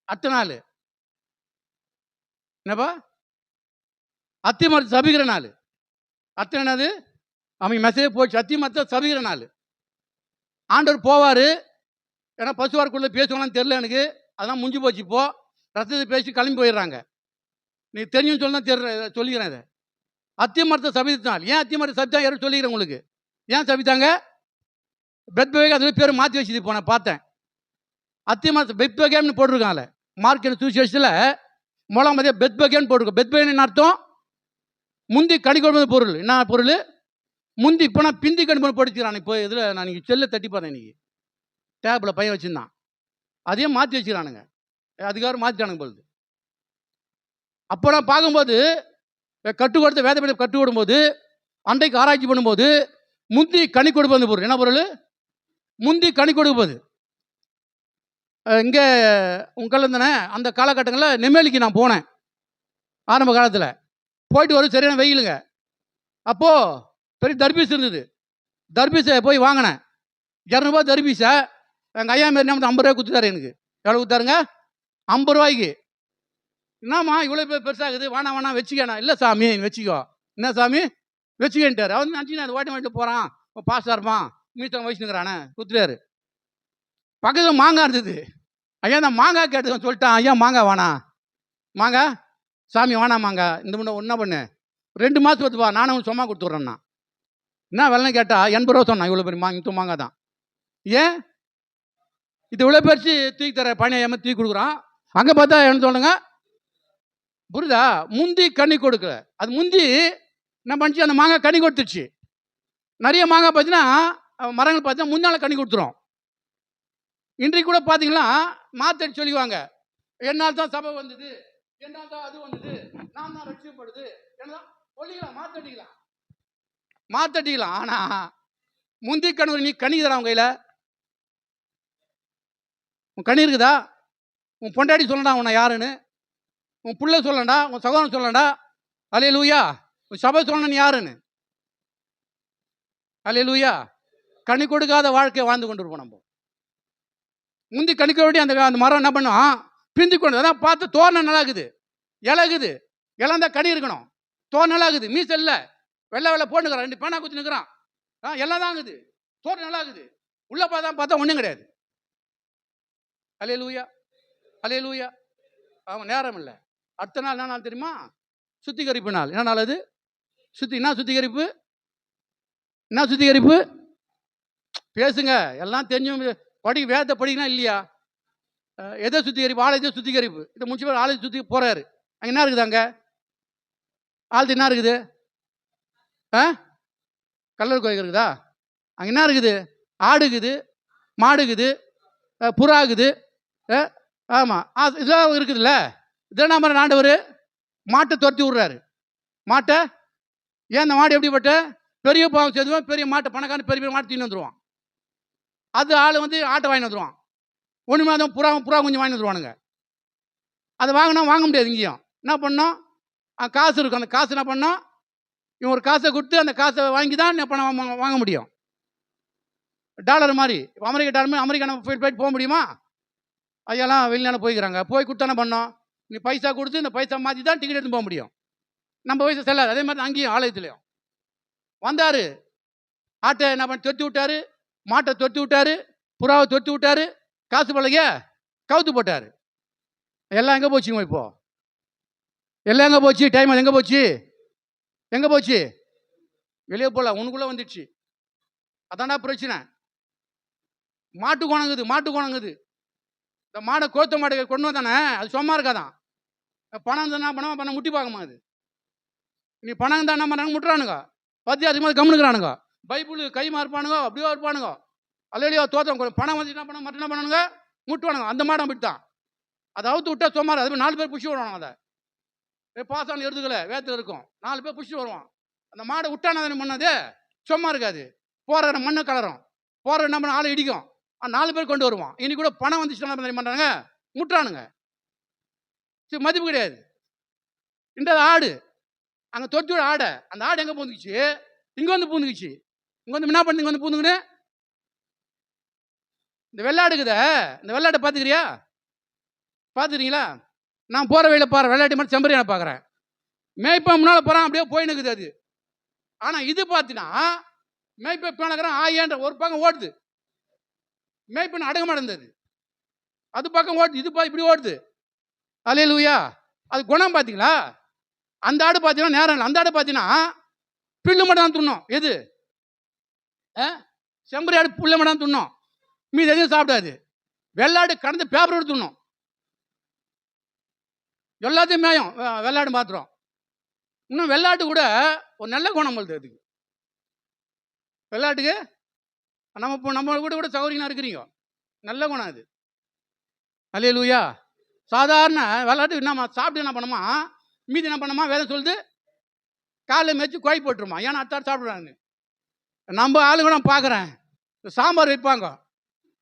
அடுத்த நாள் என்னப்பா? அத்திமரத்தை சபிக்கிற நாள். அத்தனை என்னது? அவன் மெசேஜ் போச்சு. அத்திமரத்தை சபிக்கிற நாள். ஆண்டவர் போவார். ஏன்னா பசுவாருக்குள்ளே பேசுவாங்கன்னு தெரியல எனக்கு. அதெல்லாம் முடிஞ்சு போச்சு. இப்போ ரத்தத்தை பேசி கிளம்பி போயிடுறாங்க. நீ தெரியும் சொல்ல சொல்லிக்கிறேன். இதை அத்திமரத்தை சபித்த நாள். ஏன் அத்திமரத்தை சபித்தா யாரும் சொல்லிக்கிறேன் உங்களுக்கு. ஏன் சபித்தாங்க? பெத்பகேம் அதில் பேர் மாற்றி வச்சுது. இப்போ நான் பார்த்தேன். அத்திமரத்தை பெத்பகேம்னு போட்டிருக்காங்க. மார்க் சுவிசேஷத்தில் மூலம் மதியம் பெத்பகேம்னு போட்டிருக்கோம். பெத்பகேம் என்ன அர்த்தம்? முந்தி கனி கொடுப்பது பொருள். என்ன பொருள்? முந்தி. இப்போ நான் பிந்தி கனி படிச்சுக்கிறான். இப்போ இதில் நான் இன்னைக்கு செல்லை தட்டி பார்த்தேன். இன்னைக்கு டேபில் பையன் வச்சுருந்தான். அதையும் மாற்றி வச்சுக்கிறானுங்க. அதுக்காக மாற்றிட்டானுங்க பொழுது. அப்போ நான் பார்க்கும்போது கற்றுக் கொடுத்த வேதப்படி கற்றுக் கொடுக்கும்போது அன்றைக்கு ஆராய்ச்சி பண்ணும்போது முந்தி கனி கொடுப்பது பொருள். என்ன பொருள்? முந்தி கனி கொடுப்பது. இங்கே உங்கள் தானே அந்த காலகட்டங்களில் நெம்மேலிக்கு நான் போனேன். ஆரம்ப காலத்தில் போயிட்டு வரும். சரியான வெயிலுங்க. அப்போது பெரிய தர்பீஸ் இருந்தது. தர்பீஸை போய் வாங்கினேன். 200 ரூபா தர்பீஸை எங்கள் ஐயா மாரி என்ன 50 ரூபா கொடுத்துட்டாரு எனக்கு. எவ்வளோ கொடுத்தாருங்க? 50 ரூபாய்க்கு. என்னம்மா இவ்வளோ பெருசாகுது, வேணா வச்சுக்கண்ணா. இல்லை சாமி வச்சுக்கோ. என்ன சாமி வச்சுக்கன்ட்டார். அவர் நினச்சி நான் ஓட்டி வாங்கிட்டு போகிறான், பாஸ்டாக இருப்பான், மீத்தவங்க வச்சுனுக்கிறானே கொடுத்துட்டாரு. பக்கத்தில் மாங்காய் இருந்தது. ஐயா நான் மாங்காய் கேட்டு சொல்லிட்டான். ஐயா மாங்காய் வேணாம், மாங்காய் சாமி வேணாம் மாங்காய். இந்த முன்ன என்ன பண்ணு 2 மாதம் வச்சுப்பா, நானும் சும்மா கொடுத்துட்றேன்னா. என்ன வெள்ளம் கேட்டால் 80 ரூபா சொன்னான். இவ்வளோ பெரிய இந்த மாங்காய் தான். ஏன் இது இவ்வளோ பெருசு தூக்கி தர பணியை ஏமா தூக்கி கொடுக்குறான். அங்கே பார்த்தா என்ன சொல்லுங்க புரியுதா? முந்தி கனி கொடுக்கல. அது முந்தி என்ன பண்ணிச்சு? அந்த மாங்காய் கனி கொடுத்துருச்சு. நிறைய மாங்காய் பார்த்தீங்கன்னா மரங்கள் பார்த்தீங்கன்னா முன்னாள் கனி கொடுத்துரும். இன்றைக்கு கூட பார்த்தீங்கன்னா மாத்தடி சொல்லிக்குவாங்க, என்னால் தான் சபை வந்தது, என்னால் தான் அது வந்தது, நான் தான் ரட்சிக்கப்படுது, என்ன சொல்லிக்கலாம், மாத்தடிக்கலாம். ஆனால் முந்தி கனவு நீ கனி தரா உன் கையில்? உன் கனி இருக்குதா? உன் பொண்டாடி சொல்லண்டா உன்னை யாருன்னு, உன் பிள்ளை சொல்லண்டா, உன் சகோதரன் சொல்லண்டா. அல்லேலூயா. உன் சபை சொல்லணும் நீ யாருன்னு. அல்லேலூயா. கனி கொடுக்காத வாழ்க்கையை வாழ்ந்து கொண்டு இருப்போம் நம்ம. முந்தி கணிக்க வேண்டிய அந்த மரம் என்ன பண்ணும்? பிந்தி கொண்டு. அதான் பார்த்து தோரணம் நல்லா இருக்குது, இலகுது. இலந்தா கனி இருக்கணும். தோரணம் நல்லா இருக்குது, மீசல் இல்லை, வெள்ளை வெள்ளை போட்டுக்கிறான், 2 பேனா குத்தி நிற்கிறான். எல்லாம் தான் இருக்குது, தோரணம் நல்லா இருக்குது. உள்ள பார்த்தா ஒன்றும் கிடையாது. அல்லேலூயா, அல்லேலூயா. அவன் நேரம் இல்லை. அடுத்த நாள் என்ன நாள் தெரியுமா? சுத்திகரிப்பு நாள். என்ன நாள் அது? என்ன சுத்திகரிப்பு? என்ன சுத்திகரிப்பு? பேசுங்க, எல்லாம் தெரிஞ்சும் வேதத்தை படிக்கணும் இல்லையா? எதை சுத்திகரிப்பு? ஆலயத்தை சுத்திகரிப்பு. இதை முடிச்சு பேர் ஆலயத்தை சுற்றி போகிறாரு. அங்கே என்ன இருக்குது? அங்கே ஆலயத்து என்ன இருக்குது? கல்லர் கோயில் இருக்குதா? அங்கே என்ன இருக்குது? ஆடுக்குது, மாடுக்குது, புறாகுது. ஆமாம், இதெல்லாம் இருக்குதுல்ல. இதெல்லாம் நம்ம ஆண்டவர் மாட்டை துரத்தி விட்றாரு. மாட்டை ஏன் அந்த மாடு எப்படிப்பட்ட பெரிய பாவம் செய்துவான், பெரிய மாட்டை பணக்காரன் பெரிய மாட்டை தீனு வந்துடுவான். அது ஆள் வந்து ஆட்டை வாங்கி வந்துடுவான். ஒன்றுமே தான் புறா கொஞ்சம் வாங்கி வந்துடுவானுங்க. அதை வாங்க முடியாது. இங்கேயும் என்ன பண்ணோம்? காசு இருக்கும். அந்த காசு என்ன பண்ணோம்? இவன் ஒரு காசை கொடுத்து அந்த காசை வாங்கி தான் பணம் வாங்க முடியும். டாலர் மாதிரி. இப்போ அமெரிக்கா டாலர் மாதிரி அமெரிக்கா போயிட்டு போக முடியுமா? ஐயாலாம் வெளிநாடு போய்க்கிறாங்க. போய் கொடுத்தா என்ன பண்ணோம்? நீ பைசா கொடுத்து இந்த பைசா மாற்றி தான் டிக்கெட் எடுத்து போக முடியும். நம்ம பைசா செல்லாது. அதே மாதிரி அங்கேயும் ஆலயத்துலையும் வந்தார். ஆட்டை என்ன பண்ணி தொத்தி விட்டாரு, மாட்டை தொத்தி விட்டாரு, புறாவை தொத்தி விட்டாரு, காசு பழக கவுத்து போட்டார். எல்லாம் எங்கே போச்சுங்க? இப்போ எல்லாம் எங்கே போச்சு? டைம் அது எங்கே போச்சு? எங்கே போச்சு? வெளியே போகல, உனக்குள்ளே வந்துடுச்சு. அதான்டா பிரச்சனை. மாட்டு குணங்குது. இந்த மாடை கோத்த மாடை கொண்டு வந்தானே, அது சும்மா இருக்காதான். பணம் தான் என்ன பண்ணுவோம்? பண்ண முட்டி பார்க்கமா அது. நீ பணம் தான் என்ன பண்ணாங்க? முட்டுறானுங்க. பத்தி அதிகமாக கம்முனுக்குறானுங்க. பைபிள் கைமா இருப்பானுங்க, அப்படியோ இருப்பானுங்க. அல்லையோ தோத்தம் பணம் வந்து என்ன பண்ண மற்ற என்ன பண்ணானுங்க? முட்டுவானுங்க. அந்த மாடம் அப்படி தான். அதை அவுத்து விட்டா சும்மா அது 4 பேர் புஷி வருவாங்க. அதை பாசான எடுத்துக்கல வேத்தில் இருக்கும், 4 பேர் புஷி வருவான். அந்த மாடை விட்டான பண்ணது சும்மா இருக்காது. போகிற மண்ணு கலரும், போகிற என்ன பண்ண ஆளை இடிக்கும். 4 பேர் கொண்டு வருவான். இன்னைக்கு கூட பணம் வந்துச்சுன்னா என்ன பண்ணுறாங்க? முட்டுறானுங்க. சரி, மதிப்பு கிடையாது. இந்த ஆடு அங்கே தொட்டு ஆடை, அந்த ஆடு எங்கே பூந்துக்குச்சு? இங்கே வந்து பூந்துக்குச்சு. இங்கே வந்து என்ன பண்ணி இங்கே வந்து பூந்துக்குன்னு இந்த வெள்ளாடுக்குத. இந்த வெள்ளாட்டை பார்த்துக்கிறியா? பார்த்துக்கிறீங்களா? நான் போகிற வழியில் பாரு, வெள்ளாட்டி மட்டும் செம்பரியான பார்க்குறேன். மேய்ப்பா முன்னால் போகிறான், அப்படியே போய் நிற்குது அது. ஆனால் இது பார்த்தீங்கன்னா மேய்ப்பை பேனக்கிறேன் ஆயன்ற ஒரு பக்கம் ஓடுது. மேய்ப்பன் அடங்க மாட்டேந்தது, அது பக்கம் ஓடுது. இது இப்படி ஓடுது. அல்லேலூயா. அது குணம் பார்த்தீங்களா? அந்த ஆடு பார்த்தீங்கன்னா நேரம் இல்லை. அந்த ஆடு பார்த்தீங்கன்னா புல்லு மட்டும் தான் துண்ணும். எது? செம்பரி ஆடு புல்ல மட்டும் தான் துண்ணும், மீது எதுவும் சாப்பிடாது. வெள்ளாடு கடந்து பேப்பர் எடுத்து துண்ணும். எல்லாத்தையும் மேயும் வெள்ளாடு மாத்திரம். இன்னும் வெள்ளாட்டு கூட ஒரு நல்ல குணம் வருது. அதுக்கு வெள்ளாட்டுக்கு நம்ம கூட சௌகரியமாக இருக்கிறீங்க. நல்ல குணம் அது. அல்லேலூயா. சாதாரண வெள்ளாட்டு என்ன சாப்பிட்டு என்ன பண்ணுமா? மீதி என்ன பண்ணுமா? வேலை சொல்லுது, காலையில் மேய்ச்சி கோய் போட்டுருமா. ஏன்னா அத்தார் சாப்பிட்றாங்க. நம்ம ஆளுங்க நான் பார்க்குறேன், சாம்பார் வைப்பாங்க.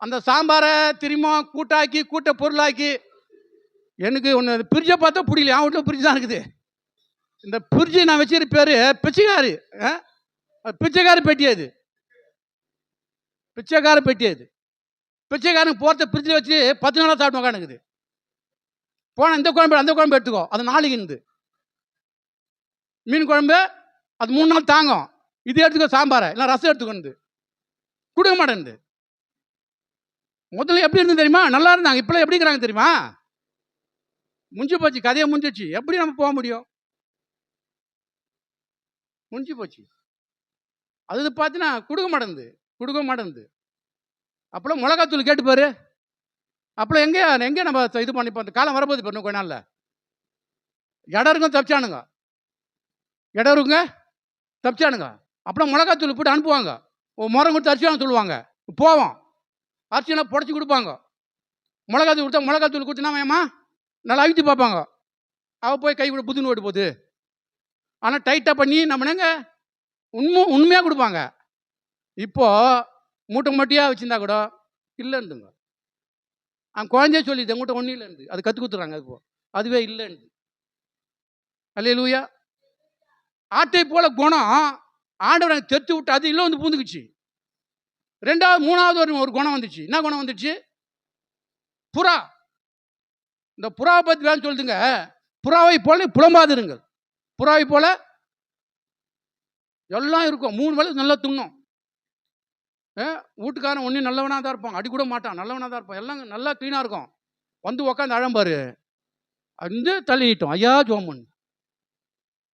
அந்த சாம்பாரை திரும்ப கூட்டாக்கி கூட்ட பொருளாக்கி, எனக்கு ஒன்று பிரிட்ஜை பார்த்தா பிடிக்கல. என் வீட்டில் பிரிட்ஜ் தான் இருக்குது. இந்த பிரிட்ஜை நான் வச்சுருக்க பேர் பிச்சைக்காரு. பிச்சைக்கார பெட்டி அது. பிச்சைக்கார பெட்டி அது. பிச்சைக்காரனுக்கு போகிறத பிரிட்ஜில் வச்சு 10 நாளாக சாப்பிட்டு உட்காந்துக்குது. போனால் இந்த குழம்பு அந்த குழம்பு எடுத்துக்கோ, அது நாளைக்கு இருந்து. மீன் குழம்பு அது 3 நாள் தாங்கும். இது எடுத்துக்கோ சாம்பாரை, இல்லை ரசம் எடுத்துக்கொண்டு கொடுக்க மாட்டேங்குது. முதல்ல எப்படி இருந்து தெரியுமா? நல்லா இருந்தாங்க. இப்பெல்லாம் எப்படி இருக்கிறாங்க தெரியுமா? முடிஞ்சு போச்சு, கதையை முடிஞ்சிச்சு. எப்படி நம்ம போக முடியும்? முடிஞ்சு போச்சு. அது பார்த்தீங்கன்னா கொடுக்க மாட்டேங்குது. அப்போலாம் மிளகாத்தூள் கேட்டுப்பாரு. அப்போலாம் எங்கே நம்ம இது பண்ணிப்போம். அந்த காலம் வரப்போது இப்போ இன்னும் கொஞ்ச நாளில். இடம் இருக்கும் தப்பிச்சானுங்க. அப்போலாம் மிளகாத்தூள் போட்டு அனுப்புவாங்க. முறம் கொடுத்து அரிசி வாங்க சொல்லுவாங்க. போவோம், அரிசியெல்லாம் புடச்சி கொடுப்பாங்க. மிளகாத்தூள் கொடுத்தா மிளகாத்தூள் கொடுத்துனாமேம்மா நல்லா அவித்து பார்ப்பாங்க. அவள் போய் கை கூட புதுன்னு ஓட்டு போகுது. ஆனால் டைட்டாக பண்ணி நம்ம என்னங்க உண்மையாக கொடுப்பாங்க. இப்போது மூட்டை மட்டியாக வச்சுருந்தா கூட இல்லைன்னுங்க. குழந்தைய சொல்லிது மூட்டை ஒன்றும் இல்லைன்னு. அது கற்றுக் கொடுத்துறாங்க. அதுவே இல்லைன்னு. அல்லேலூயா. ஆட்டை போல குணம் ஆண்டவரை தெத்து விட்டு அது இல்லை வந்து பூந்துக்குச்சு. 2வது 3வது ஒரு குணம் வந்துச்சு. என்ன குணம் வந்துச்சு? புறா. இந்த புறாவை பற்றி வேலை சொல்லுதுங்க. புறாவை போல புலம்பாதிருங்கள். புறாவை போல எல்லாம் இருக்கும். 3 வேளை நல்லா துண்ணும். வீட்டுக்காரன் ஒன்றும் நல்லவனாக தான் இருப்பான், அடி கூட மாட்டான், நல்லவனாக தான் இருப்பான். எல்லாம் நல்லா க்ளீனாக இருக்கும். வந்து உக்காந்து அழம்பாரு, வந்து தள்ளிட்டோம். ஐயா ஜோமன்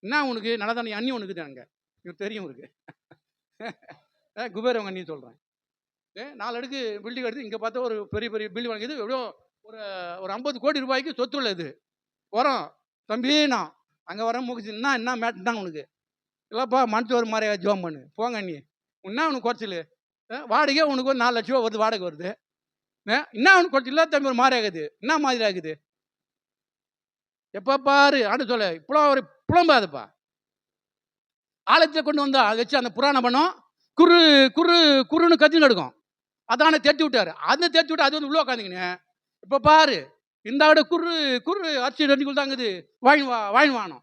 என்ன உனக்கு நல்லா தானே அண்ணி உனக்கு தானுங்க. இவருக்கு தெரியும். இருக்கு குபேரவங்க அண்ணி சொல்கிறேன். 4 அடுக்கு பில்டிங் எடுத்து இங்கே பார்த்தா ஒரு பெரிய பில்டிங் வாங்கிது. எவ்வளோ ஒரு 50 கோடி ரூபாய்க்கு சொத்து உள்ளது. வரோம் தம்பி, நான் அங்கே வரேன் மூக்குச்சு. என்ன மேட்டுதான் உனக்கு? இல்லைப்பா மனசு ஒரு மாதிரி ஜோம் பண்ணு போங்க அண்ணி. என்ன உனக்கு குறைச்சல்? வாடகை உனக்கு ஒரு 4 லட்ச ரூபா வருது, வாடகை வருது. என்ன உனக்கு குறைச்சல்? இல்லை தம்பி ஒரு மாதிரி ஆகுது. என்ன மாதிரி ஆகுது? எப்போ பாரு ஆண்டு சொல்ல இப்போ ஒரு புலம்பாதுப்பா. ஆலயத்தில் கொண்டு வந்தா வச்சு அந்த புராணம் பண்ணோம். குருன்னு கத்தின்னு எடுக்கும். அதான தேர்த்தி விட்டாரு. அதை தேர்த்தி விட்டு அது வந்து உள்ள உட்காந்துக்கினு இப்போ பாரு இந்த விட குரு அரிசி 2 கிலோ தாங்குது, வாங்கினோம்.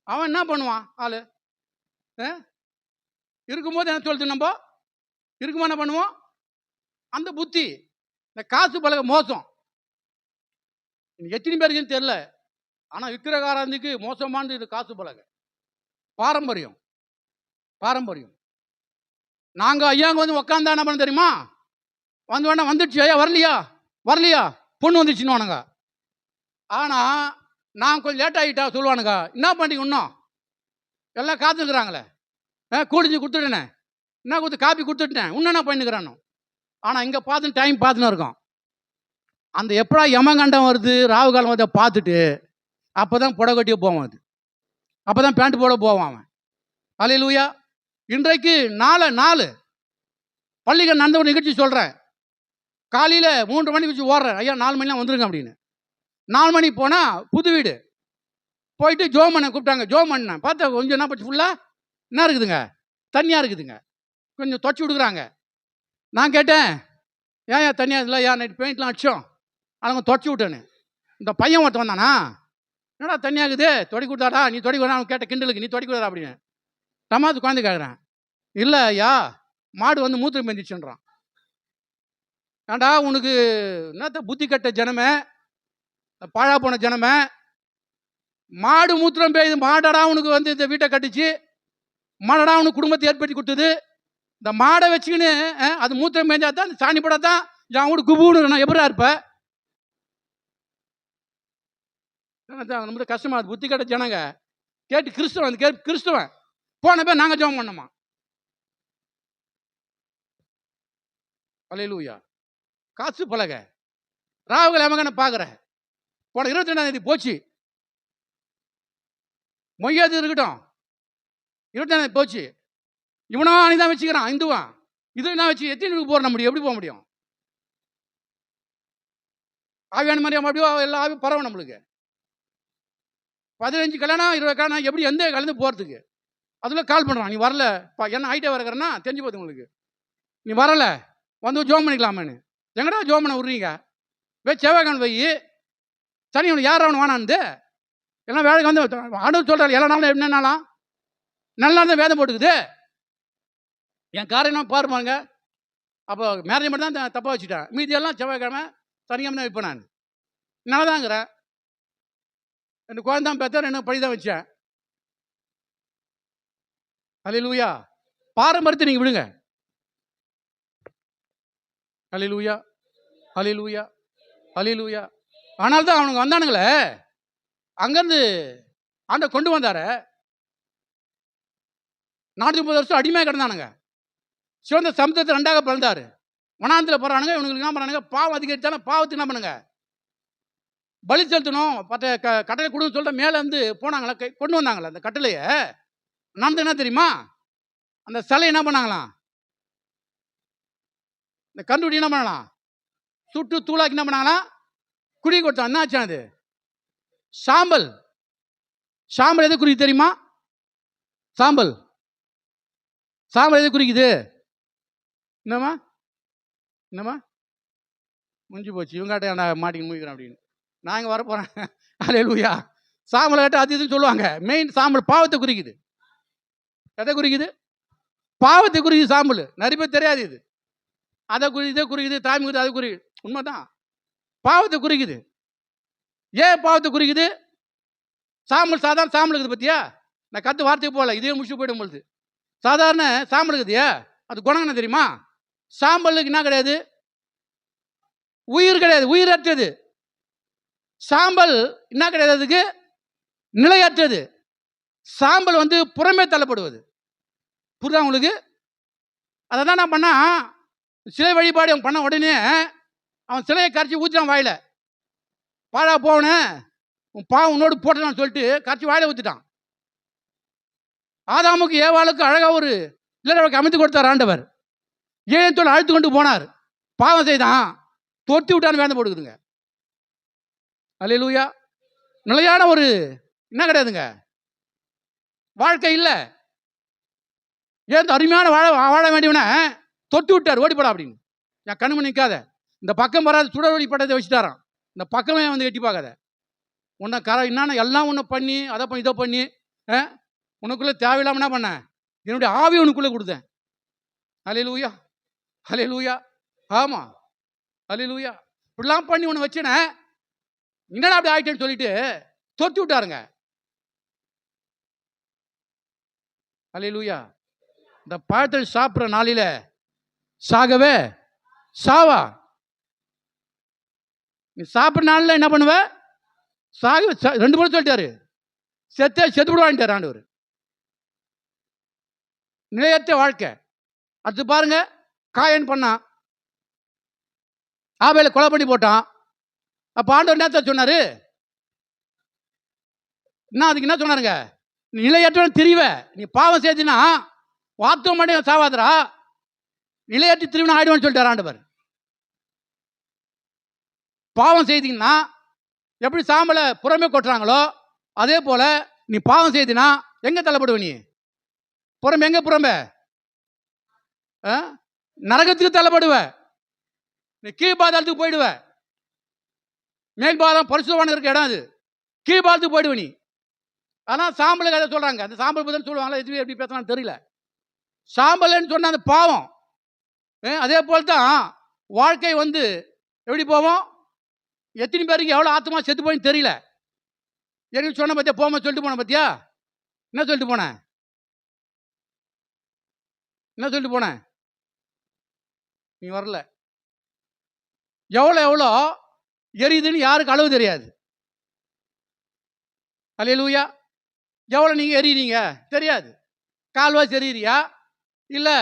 அவன் என்ன பண்ணுவான்? ஆளு இருக்கும்போது என்ன சொல்லுது? நம்ம இருக்கும்போது என்ன பண்ணுவோம்? அந்த புத்தி, இந்த காசு பழக மோசம். எத்தனை பேருக்குன்னு தெரியல. ஆனால் விக்கிரகாராந்திக்கு மோசமானது இது காசு பழக பாரம்பரியம். பாரம்பரியம். நாங்கள் ஐயாங்க வந்து உக்காந்தா என்ன பண்ண தெரியுமா? வந்து வேணா வந்துடுச்சு, ஐயா வரலையா வரலையா பொண்ணு வந்துடுச்சுன்னு வானுங்க. ஆனால் நான் கொஞ்சம் லேட் ஆகிட்டா சொல்லுவானுங்க, என்ன பண்ணிங்க இன்னும் எல்லாம் காத்துக்கிறாங்களே, கூடிஞ்சு கொடுத்துட்டேனே, என்ன கொடுத்து காப்பி கொடுத்துட்டேன், இன்னும் என்ன பண்ணிக்கிறானோ. ஆனால் இங்கே பார்த்து டைம் பார்த்துன்னு இருக்கோம். அந்த எப்படா யமகண்டம் வருது ராகு காலம் வந்து பார்த்துட்டு அப்போ தான் புடவை கட்டியே போவான். அது அப்போ தான் பேண்ட் போட போவான் அவன். அல்லேலூயா. இன்றைக்கு நாலு பள்ளிகள் நடந்த ஒரு நிகழ்ச்சி சொல்கிறேன். காலையில் 3 மணிக்கு வச்சு ஓடுறேன், ஐயா 4 மணிலாம் வந்துருங்க அப்படின்னு. 4 மணிக்கு போனால் புது வீடு போயிட்டு ஜோம் பண்ண கூப்பிட்டாங்க. ஜோம் பண்ணேன், பார்த்தா கொஞ்சம் என்ன போச்சு, ஃபுல்லாக என்ன இருக்குதுங்க, தண்ணியாக இருக்குதுங்க. கொஞ்சம் துவச்சி விடுக்குறாங்க. நான் கேட்டேன், ஏன் தண்ணியாக இல்லை, ஏன் நைட் பெயிண்ட்லாம் அடிச்சோம் அவங்க துவச்சி விட்டேன்னு. இந்த பையன் ஒருத்தன் வந்தானா, என்னடா தண்ணியாகுது தொடி கொடுத்தாடா, நீ தொடி கொடுத்தா, அவன் கேட்ட கிண்டலுக்கு நீ தொடி கொடுத்தா அப்படின்னு. டமாத்து குழந்தை கேட்குறேன், இல்லை ஐயா மாடு வந்து மூத்திரம் பெஞ்சிச்சுன்றான். ஏண்டா உனக்கு என்னத்த புத்தி கட்ட ஜனமே, பாழா போன ஜனமே, மாடு மூத்திரம் பெய்யுது, மாடடா உனக்கு வந்து இந்த வீட்டை கட்டிச்சு, மாடடா உனக்கு குடும்பத்தை ஏற்படுத்தி கொடுத்தது, இந்த மாடை வச்சுக்கின்னு அது மூத்திரம் பெஞ்சா தான் சாணி படாதான் என் கூட குபுன்னு நான் எப்படா இருப்ப. நம்ம கஷ்டமா அது புத்தி கட்ட ஜனங்க கேட்டு கிறிஸ்தவன் போன பேர் நாங்கள் ஜெபம் பண்ணோமா. அல்லேலூயா. காசு பழக ராவுகள் எமகனை பார்க்குற போன 22ஆம் தேதி போச்சு, மொய்யாது இருக்கட்டும், 22ஆம் தேதி போச்சு. இவனோ அணிதான் வச்சுக்கிறான் இந்துவான், இது நான் வச்சு எத்தனை போற முடியும், எப்படி போக முடியும்? ஆவியான மாதிரி அப்படியோ எல்லா ஆவி பரவும் நம்மளுக்கு. 15 கல்யாணம் 20 கல்யாணம் எப்படி எந்த கலந்து போகிறதுக்கு? அதில் கால் பண்ணுறான், நீ வரல என்ன ஆகிட்டே வரக்கிறேன்னா தெரிஞ்சு போகுது உங்களுக்கு, நீ வரல வந்து ஜோம் பண்ணிக்கலாமேன்னு. எங்கடா ஜோம் பண்ண விட்றீங்க? செவ்வாய்க்கான போய் சனி அவனு யார் அவனு வானான்னு எல்லாம் வேலைக்கு வந்து ஆண்டு சொல்கிறாரு, எல்லா நாளும் என்னென்னாலாம் நல்லா தான் வேதம் போட்டுக்குது. என் காரணம் பாருமாங்க. அப்போ மேரேஜ் மட்டும் தான் தப்பாக வச்சுட்டேன், மீதியெல்லாம் செவ்வாய்க்கிழமை சனிக்கிழமை தான் வைப்பேன். நான் நல்லா தாங்கிறேன், 2 குழந்தை பேத்த 2 படி தான் வச்சேன். அல்லேலூயா. பாரம்பரியத்தை நீங்கள் விடுங்க. அல்லேலூயா அல்லேலூயா அல்லேலூயா. ஆனால் தான் அவனுங்க வந்தானுங்களே, அங்கேருந்து ஆண்ட கொண்டு வந்தார 430 வருஷம் அடிமையாக கிடந்தானுங்க. சிவந்த சமுத்திரத்தை 2ஆக பிறந்தாரு. வனாந்தில் போகிறானுங்க. இவனுங்களுக்கு என்ன பண்ணானுங்க, பாவம் அதிகரித்தாலும் பாவத்துக்கு என்ன பண்ணுங்க, பலி செலுத்தணும், கட்டளை கொடுன்னு சொல்லிட்டு மேலே வந்து போனாங்களா, கொண்டு வந்தாங்களா அந்த கட்டளையை. நடந்து என்ன தெரியுமா, அந்த சிலை என்ன பண்ணாங்களாம், இந்த கண்டுபிடி என்ன பண்ணலாம், சுட்டு தூளாக்கி என்ன பண்ணாங்களாம், குடி கொடுத்தான். என்ன ஆச்சு அது? சாம்பல். சாம்பல் எது குறிக்குது தெரியுமா? சாம்பல் எது குறிக்குது? என்னம்மா முடிஞ்சு போச்சு, இவங்காட்ட நான் மாட்டிங்க முடிக்கிறேன் அப்படின்னு. நான் இங்கே வரப்போகிறேன். அல்லேலூயா. சாம்பலை கேட்டால் அது இதுன்னு சொல்லுவாங்க. மெயின் சாம்பல் பாவத்தை குறிக்குது. எதை குறிக்குது? பாவத்தை குறிக்குது சாம்பல். நிறைய பேர் தெரியாது இது. அதை இதை குறிக்குது, தாய் குறிக்குது, அது குறிக்குது. உண்மைதான், பாவத்தை குறிக்குது. ஏன் பாவத்தை குறிக்குது? சாம்பல் சாதாரண சாம்பல் இருக்குது பற்றியா, நான் கற்று வார்த்தைக்கு போகல, இதே முடிச்சு போய்டும் பொழுது. சாதாரண சாம்பல் இருக்குதுயா, அது குணம் என்ன தெரியுமா? சாம்பலுக்கு என்ன கிடையாது, உயிர் கிடையாது, உயிரற்றது. சாம்பல் என்ன கிடையாது, அதுக்கு நிலையற்றது. சாம்பல் வந்து புறமே தள்ளப்படுவது. புரியுதா உங்களுக்கு? அதை தான் நான் பண்ணா, சிலை வழிபாடு அவன் பண்ண உடனே அவன் சிலையை கரைச்சி ஊற்றிட்டான் வாயில. பாழா போவனே உன் பாவம் உன்னோடு போட்டான்னு சொல்லிட்டு கரைச்சி வாயில ஊற்றிட்டான். ஆதாமுக்கு ஏவாளுக்கு அழகாக ஒரு இல்லறவுக்கு அமைத்து கொடுத்தார் ஆண்டவர். ஏன் தோல் அழுத்து கொண்டு போனார், பாவம் செய்தான், தொட்டி விட்டான்னு வேதம் போடுக்குதுங்க. அல்லேலூயா. நிலையான ஒரு என்ன கிடையாதுங்க, வாழ்க்கை இல்லை. ஏன் அருமையான வாழ வேண்டியவன தொட்டு விட்டார், ஓடிப்படா அப்படின்னு. என் கண்மணி நிற்காத, இந்த பக்கம் வராது, சுடர் ஒளி பட்டத்தை வச்சுட்டாரான், இந்த பக்கமே வந்து எட்டி பார்க்காத, உன்னை என்னன்னா எல்லாம் உன்னை பண்ணி அதை பண்ணி இதை பண்ணி உனக்குள்ளே தேவையில்லாமல் என்ன பண்ண, என்னுடைய ஆவி உனக்குள்ளே கொடுத்தேன். அல்லேலூயா அல்லேலூயா. ஆமாம் அல்லேலூயா. இப்படிலாம் பண்ணி உன்னை வச்சுனேன், என்னடா அப்படி ஆயிட்டேன்னு சொல்லிட்டு தொத்தி விட்டாருங்க. அல்லேலூயா. இந்த பழத்தை சாப்பிட்ற நாளில சாகவே சாவா. நீ சாப்பிட்ற நாளில் என்ன பண்ணுவ? சாக 2 முறை சொல்லிட்டாரு. செத்து விடுவான்ட்டார் ஆண்டவர். நிலையற்ற வாழ்க்கை. அடுத்து பாருங்க, காயன் பண்ணான், ஆபேலை கொலை பண்ணி போட்டான். அப்போ ஆண்டவர் என்ன சொன்னாரு? அதுக்கு என்ன சொன்னாருங்க? நிலையற்றவன் திரிவ, நீ பாவம் செய்தினா வார்த்தை மட்டும் சாவாதரா, நிலையற்ற திரிவன் ஆயிடுவான்னு சொல்லிட்டார் ஆண்டவர். பாவம் செய்தீங்கன்னா எப்படி சாம்பலை புறமே கொட்டுறாங்களோ அதே போல நீ பாவம் செய்தினா எங்க தள்ளப்படுவ? நீ புறமே எங்க? புறமே நரகத்துக்கு தள்ளப்படுவ. நீ கீழ்பாதாளத்துக்கு போயிடுவ. மேல்பாதம் பரிசுத்தவான் இருக்க இடம், அது கீழ்பாதத்துக்கு போயிடுவ நீ. ஆனால் சாம்பலுக்கு அதை சொல்றாங்க. அந்த சாம்பல் பற்றி சொல்லுவாங்களா? எதுவும் எப்படி பேசலாம்னு தெரியல. சாம்பல்னு சொன்ன அந்த பாவம். அதே போல் தான் வாழ்க்கை வந்து எப்படி போவோம்? எத்தனை பேருக்கு எவ்வளோ ஆத்மா செத்து போயின்னு தெரியல. எனக்கு சொன்ன பத்தியா, போமா சொல்லிட்டு போன பத்தியா? என்ன சொல்லிட்டு போனேன்? என்ன சொல்லிட்டு போனேன்? நீ வரல. எவ்வளோ எரியுதுன்னு யாருக்கு அளவு தெரியாது. அல்லேலூயா. எவ்வளோ நீங்கள் எரியுறீங்க தெரியாது. கால்வாசி எரியிறியா, இல்லை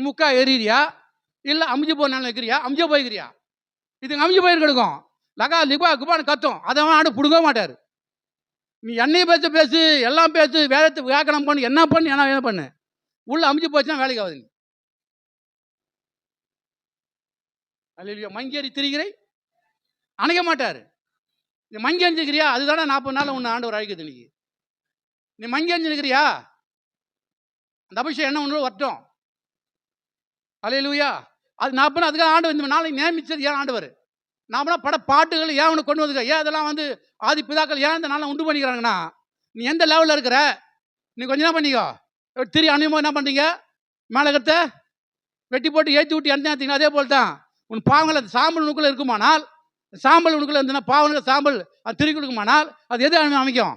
முக்கா எரியிறியா, இல்லை அமிஞ்சு போனாலும் வைக்கிறியா, அமிஞ்ச போய்க்கிறியா? இது அமிஞ்சு போயிருக்கணும். லகா லிபா குபான்னு கத்தும். அதை ஆண்டு பிடுங்க மாட்டார். நீ என்னையும் பேசு, எல்லாம் பேசு, வேதத்தை வியாக்கணம் பண்ணு, என்ன பண்ணு, என்ன பண்ணு, உள்ள அமிஞ்சு போச்சுன்னா வேலைக்கு ஆகுது. அல்லேலூயா. மங்கேறி திரிகிறை அணைக்க மாட்டார். நீ மங்கி அணிஞ்சுக்கிறியா? அதுதானே 40 நாள் உன்னை ஆண்டவர் அழைக்குது. இன்னைக்கு நீ மங்கி அணிஞ்சுக்கிறியா? அந்த அபிஷேகம் என்ன ஒன்று வரட்டும். அல்லேலூயா. அது 40 நாள் அதுக்காக ஆண்டு இந்த நாளை நியமிச்சது ஏன் ஆண்டவர்? நாமெல்லாம் பாட்டுகள் ஏன் ஒன்று கொண்டு வந்துக்க? ஏன் அதெல்லாம் வந்து ஆதி பிதாக்கள் ஏன் இந்த நாளை உண்டு பண்ணிக்கிறாங்கன்னா, நீ எந்த லெவலில் இருக்கிற? நீ கொஞ்சம் என்ன பண்ணிக்கோ, திரி அணியும்போது என்ன பண்ணுறீங்க? மேலே கத்த வெட்டி போட்டு ஏற்றி விட்டு எந்த அதே போல் தான் உன் பாவங்கள் அந்த சாம்பல் உனக்குள்ளே இருக்குமானால், சாம்பல் உனக்குள்ளே இருந்ததுன்னா பாவங்கள் சாம்பல் அது திரி கொடுக்குமானால் அது எது அமைக்கும்?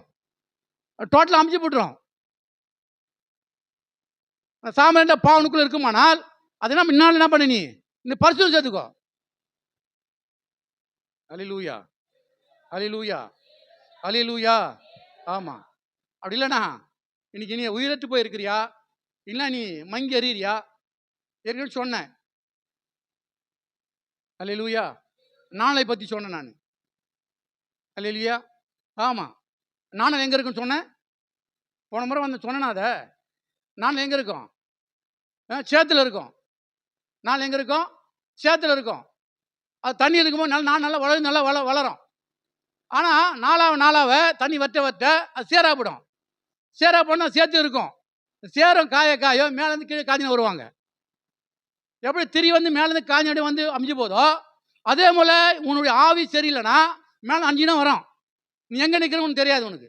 டோட்டலாக அமைச்சு போட்டுரும். சாம்பல் பாவனுக்குள்ளே இருக்குமானால் அது என்ன முன்னால் என்ன பண்ணு? நீ பரிசுத்தம் சேர்த்துக்கோ. அல்லேலூயா. அல்லேலூயா. அல்லேலூயா. ஆமாம். அப்படி இல்லைண்ணா இன்னைக்கு நீ உயிரற்று போயிருக்கிறியா, இல்லை நீ மங்கி எறிகிறியா? ஏற்கனவே சொன்னேன். அல்லேலூயா. நாளை பற்றி சொன்னேன் நான். அல்லேலூயா. ஆமாம். நானும் எங்கே இருக்குன்னு சொன்னேன். போன முறை வந்து சொன்னேன்னா அதை நானும் எங்கே இருக்கோம்? சேத்துல இருக்கோம். நாள் எங்கே இருக்கோம்? சேத்துல இருக்கோம். அது தண்ணி இருக்கும்போது நான் நல்லா வளரும், நல்லா வளரும். ஆனால் நாளாக தண்ணி வற்ற அது சேராப்படும். சேரா போனால் சேர்த்து இருக்கும். சேரும் காயோ மேலேருந்து கீழே காஞ்சின்னு வருவாங்க. எப்படி திரி வந்து மேலேருந்து காஞ்சி வந்து அமிஞ்சு போதோ அதே போல் உன்னுடைய ஆவி சரியில்லைன்னா மேலே அஞ்சினா வரும். நீ எங்கே நிற்கிறன்னு உனக்கு தெரியாது உனக்கு.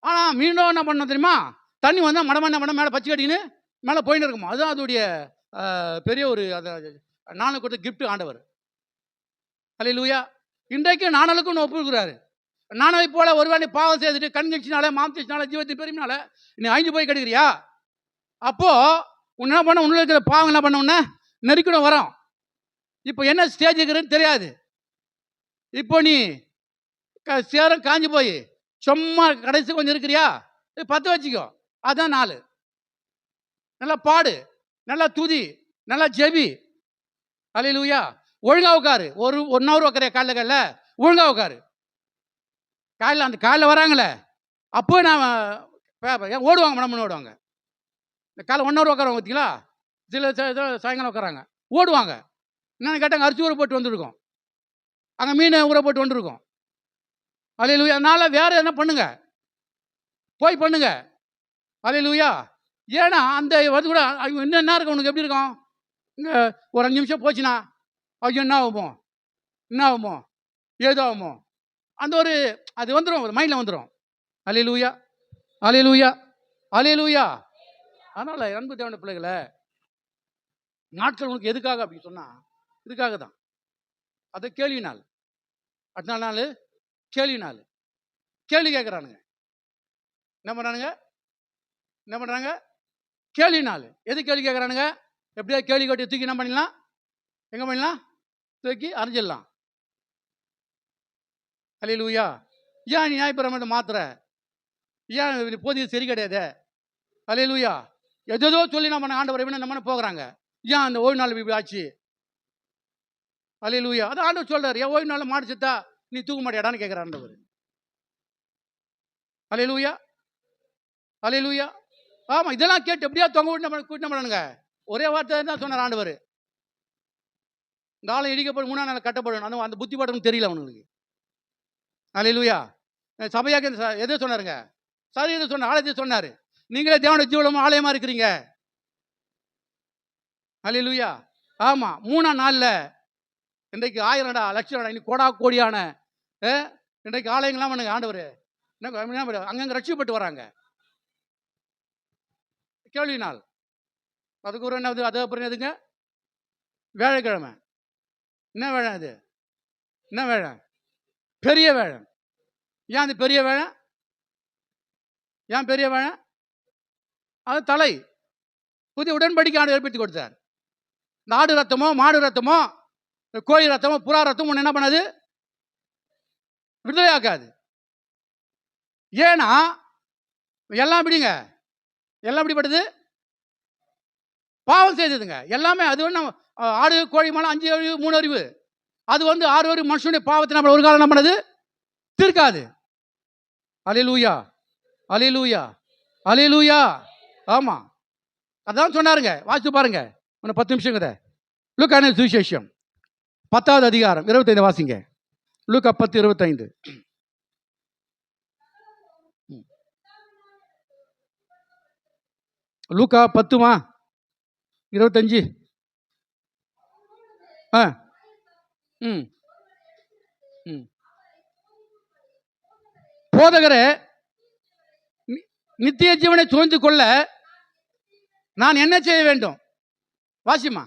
ஆனால் மீண்டும் என்ன பண்ண தெரியுமா? தண்ணி வந்தால் மடம் மேலே பச்சை கட்டின்னு மேலே போயின்னு இருக்குமா. அதுதான் அதோடைய பெரிய ஒரு அதை நானும் கொடுத்த கிஃப்ட் ஆண்டவர். அல்லேலூயா. இன்றைக்கு நாணலுக்கும் ஒப்புக்கிறாரு. நாணலை போல ஒருவேளை பாவம் செய்துட்டு கண்கட்சினால மாம்சினால ஜீவத்தின் பெருமைனால நீ அழிஞ்சு போய் கிடைக்கிறியா? அப்போ உன்ன என்ன பண்ண, உன்ன இருக்கிற பாவம் என்ன பண்ண உன்ன நெருக்கணும் வரும். இப்போ என்ன ஸ்டேஜ் இருக்குன்னு தெரியாது. இப்போ நீ சேரம் காஞ்சி போய் சும்மா கடைசி கொஞ்சம் இருக்கிறியா? பற்ற வச்சுக்கோ. அதுதான் நாள். நல்லா பாடு, நல்லா துதி, நல்லா ஜெபி. அல்லேலூயா. ஒழுங்கா உட்காரு. 1 ஹவர் உட்கார காலைல ஒழுங்கா உட்காரு. காலையில் அந்த காலையில் வராங்களே அப்போ நான் ஓடுவாங்க, மனமுன்னு ஓடுவாங்க. இந்த காலை 1 ஹவர் உட்காருவாங்க பார்த்தீங்களா? சில சாயங்காலம் உட்காராங்க, ஓடுவாங்க. என்னென்னு கேட்டாங்க, அரிசி ஊற போட்டு வந்துருக்கோம், அங்கே மீன் ஊற போட்டு வந்துருக்கோம். அல்லேலூயா. அதனால் வேறு என்ன பண்ணுங்க, போய் பண்ணுங்க. அல்லேலூயா. ஏன்னா அந்த வந்து கூட என்ன இருக்கும் உனக்கு எப்படி இருக்கும்? இங்கே ஒரு 5 நிமிஷம் போச்சுன்னா ஐயோ என்ன ஆகுமோ ஏதோ ஆகுமோ அந்த ஒரு அது வந்துடும், மைண்டில் வந்துடும். அல்லேலூயா. அல்லேலூயா. அல்லேலூயா. அதனால் அன்பு தேவனுடைய பிள்ளைகளை, நாட்கள் உனக்கு எதுக்காக அப்படின்னு சொன்னால் இதுக்காக தான். அது கேள்வி நாள். அடுத்த நாள் கேள்வி நாள். கேள்வி கேட்குறானுங்க. என்ன பண்ணுறானுங்க? என்ன பண்ணுறாங்க? கேள்வி நாள். எது கேள்வி கேட்குறானுங்க? எப்படியா கேள்வி கேட்டு தூக்கி என்ன பண்ணிடலாம்? எங்கே பண்ணிடலாம்? தூக்கி அறிஞ்சிடலாம். அல்லேலூயா. ஏன் நீ நியாயப்பிரமாணத்தை மாத்துற? ஏன் போதிய சரி கிடையாது? அல்லேலூயா. எதோ சொல்லி நம்ம ஆண்டவர் நம்ம போகிறாங்க. ஏன் அந்த ஓய்வு நாள் இப்படி ஆச்சு? அல்லேலூயா. அது ஆண்டவர் சொல்றாரு, என் ஓய்வு நாள் மாடு செத்தா நீ தூக்க மாட்டியாடான்னு கேட்குற ஆண்டவர். அல்லேலூயா. அல்லேலூயா. ஆமா, இதெல்லாம் கேட்டு எப்படியா தொங்க விட்டு நம்ம கூட்டின பண்ணணுங்க. ஒரே வார்த்தை தான் சொன்னார் ஆண்டவர். இந்த ஆளை இடிக்கப்படும் 3ஆம் நாள் கட்டப்படணும். அந்த புத்தி படணும் தெரியல அவனுக்கு. அல்லேலூயா. சபையாக எதை சொன்னாருங்க? சரீரத்தை சொன்ன ஆலயத்தை சொன்னார். நீங்களே தேவனுடைய ஜீவனமும் ஆலயமா இருக்கிறீங்க. அல்லேலூயா. ஆமா, 3ஆம் நாளில் இன்றைக்கு 1000 லட்சம் இன்னைக்கு கோடா கோடியான இன்றைக்கு ஆலயங்கள்லாம் பண்ணுங்க ஆண்டவர். அங்கங்கே ரட்சிக்கப்பட்டு வராங்க. கேள்வி நாள். அதுக்கு ஒரு என்னது? அது அப்புறம் எதுங்க? வேலைக்கிழமை. என்ன வேலை அது? என்ன வேலை? பெரிய வேலை. ஏன் அது பெரிய வேலை? ஏன் பெரிய வேலை? அது தலை. புதிய உடன்படிக்கை ஆண்டு ஏற்படுத்தி கொடுத்தார். நாடு ரத்தமோ மாடு ரத்தமோ கோழி ரத்தமோ புறா ரத்தமோ ஒன்று என்ன பண்ணாது? விடுதலை ஆக்காது. ஏன்னா எல்லாம் எப்படிங்க? எல்லாம் எப்படிப்பட்டது? பாவம் செய்ததுங்க எல்லாமே. அது வந்து ஆடு கோழி மேலே 5 அறிவு 3 அறிவு. அது வந்து 6 அறிவு மனுஷனுடைய பாவத்தை நம்ம ஒரு காலம் என்ன பண்ணது? தீர்க்காது. அல்லேலூயா. அல்லேலூயா. அல்லேலூயா. ஆமா, அதான் சொன்னாருங்க. வாசித்து பாருங்க. இன்னும் 10 நிமிஷம். லூக்கா சுவிசேஷம் 10வது அதிகாரம் 25 வாசிங்க. லூக்கா 10:25. லூக்கா 10:25. போதகரே, நித்திய ஜீவனை சுமந்து கொள்ள நான் என்ன செய்ய வேண்டும்? வாசிமா.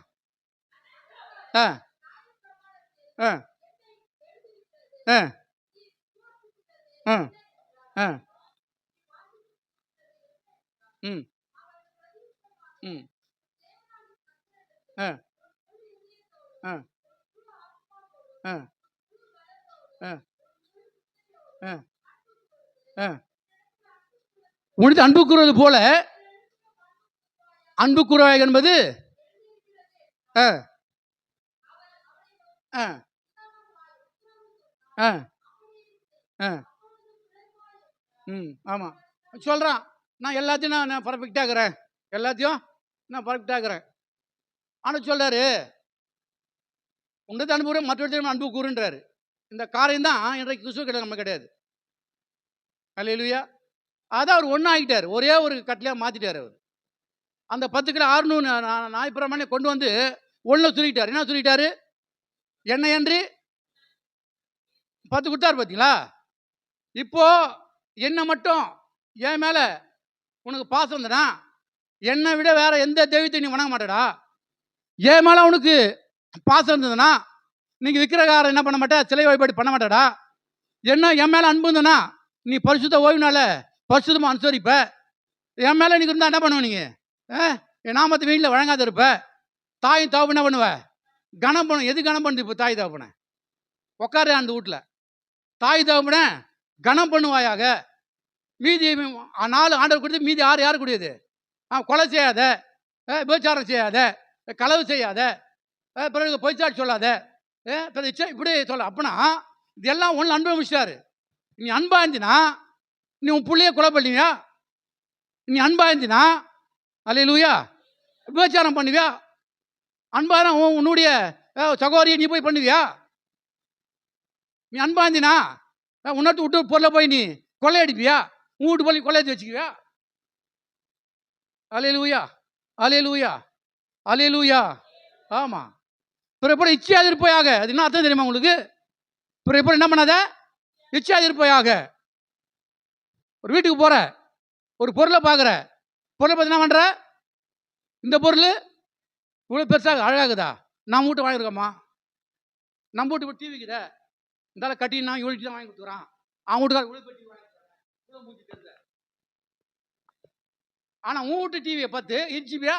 உனது அன்பு கூறுவது போல அன்பு கூறுவாய் என்பது ஆமா சொல்றான். நான் எல்லாத்தையும் நான் பர்ஃபெக்டாக இருக்கிறேன். எல்லாத்தையும் நான் பர்ஃபெக்டாக இருக்கிறேன். ஆனால் சொல்றாரு, உன்னது அன்பு மற்றவர்கள் அன்பு கூறுன்றாரு. இந்த காரியம் தான் இன்றைக்கு கிறிஸ்துவ கிடையாது, நம்ம கிடையாது. அல்லேலூயா. அதான் அவர் ஒன்றாகிட்டார். ஒரே ஒரு கட்டளையாக மாற்றிட்டார் அவர். அந்த 10 கிலோ 600 ஞாயிற்றுக்கிழமை கொண்டு வந்து ஒன்றில் சொல்லிட்டார். என்ன சொல்லிட்டாரு? என்னை அன்றி 10 கொடுத்தாரு பார்த்தீங்களா? இப்போ என்னை மட்டும் என் மேலே உனக்கு பாசம் இருந்தனா, என்னை விட வேற எந்த தெய்வத்தை நீ வணங்க மாட்டடா. என் மேலே உனக்கு பாசம் இருந்ததுன்னா நீங்கள் விக்கிரகாரம் என்ன பண்ண மாட்டே, சிலை வழிபாடு பண்ண மாட்டடா. என்ன என் மேலே அன்பு இருந்தனா நீ பரிசுத்த ஓய்வுனால பரிசுத்தமாக அனுசரிப்ப. என் மேலே நீங்க இருந்தால் என்ன பண்ணுவ? நீங்கள் என் நாமத்து வீட்டில் வழங்காத இருப்ப. தாயும் தகப்பன் என்ன பண்ணுவ? கனம் பண்ணும். எது கனம் பண்ணுது? இப்போ தாய் தகப்பனை உட்காரு அந்த வீட்டில். தாய் தகப்பனை கனம் பண்ணுவாயாக. மீதி 4 ஆண்டவர் கொடுத்து மீதி 6 யார் கூடியது? கொலை செய்யாத, விபச்சாரம் செய்யாத, களவு செய்யாத, பிறகு பொய்ச்சாட்சி சொல்லாத, இப்படி சொல்ல. அப்படின்னா இதெல்லாம் ஒன்று அனுபவிச்சிட்டாரு. நீ அன்பா இருந்தினா நீ உன் பிள்ளைய கொலை பண்ணுவியா? நீ அன்பா இருந்தினா அல்லேலூயா விபச்சாரம் பண்ணுவியா? அன்பா தான் உன்னுடைய சகோதரியை நீ போய் பண்ணுவியா? நீ அன்பா இருந்தினா உன்னத்து விட்டு பொருளை போய் நீ கொள்ளையடிப்பியா? உன் வீட்டு போய் கொள்ளையடிச்சு வச்சுக்குவியா? அல்லேலூயா. அல்லேலூயா. அல்லேலூயா. ஆமாம். பிறகு இச்சையாக இருப்பையாக. அது என்ன அர்த்தம் தெரியுமா உங்களுக்கு? பிறகு என்ன பண்ணாத? இச்சையாக இருப்பையாக. ஒரு வீட்டுக்கு போகிற, ஒரு பொருளை பார்க்குற, பொருளை பார்த்து என்ன பண்ணுற? இந்த பொருள் இவ்வளோ பெருசாக அழகாகுதா? நம்ம வீட்டு வாங்கியிருக்கோம்மா, நம்ம வீட்டு டிவிக்குதா, இருந்தாலும் கட்டினா இவ்வளோ தான் வாங்கி கொடுத்துக்கிறான். அவன் வீட்டுக்கார உள்ள பெட்டி உள்ள மூஞ்சி தெரியல. ஆனா உன் வீட்டு டிவியை பார்த்து இச்சிபியா,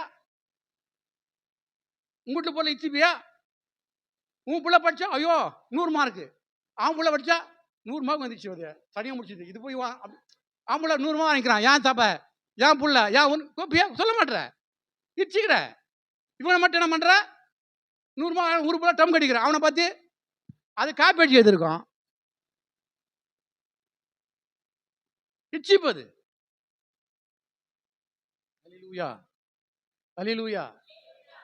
உங்க வீட்டுல போல இச்சிபியா, உன் பிள்ளை படிச்சா ஐயோ 100 மார்க்கு, அவன் பிள்ளை படிச்சா 100 மார்க் வந்துச்சு, அது தனியாக முடிச்சுது. இது போய் அவன் பிள்ளை 100 மார்க் வாங்கிக்கிறான், ஏன் தப்ப, ஏன் புள்ள, ஏன் கோப்பியா சொல்ல மாட்டேற, இடிச்சுக்கிற. இவனை மட்டும் என்ன பண்ற, 100 மார்க் 100 பிள்ளை டம் கடிக்கிறான். அவனை பார்த்து அது காப்பி அடிச்சு எழுதிருக்கான், இச்சிப்பது. அல்லேலூயா, அல்லேலூயா.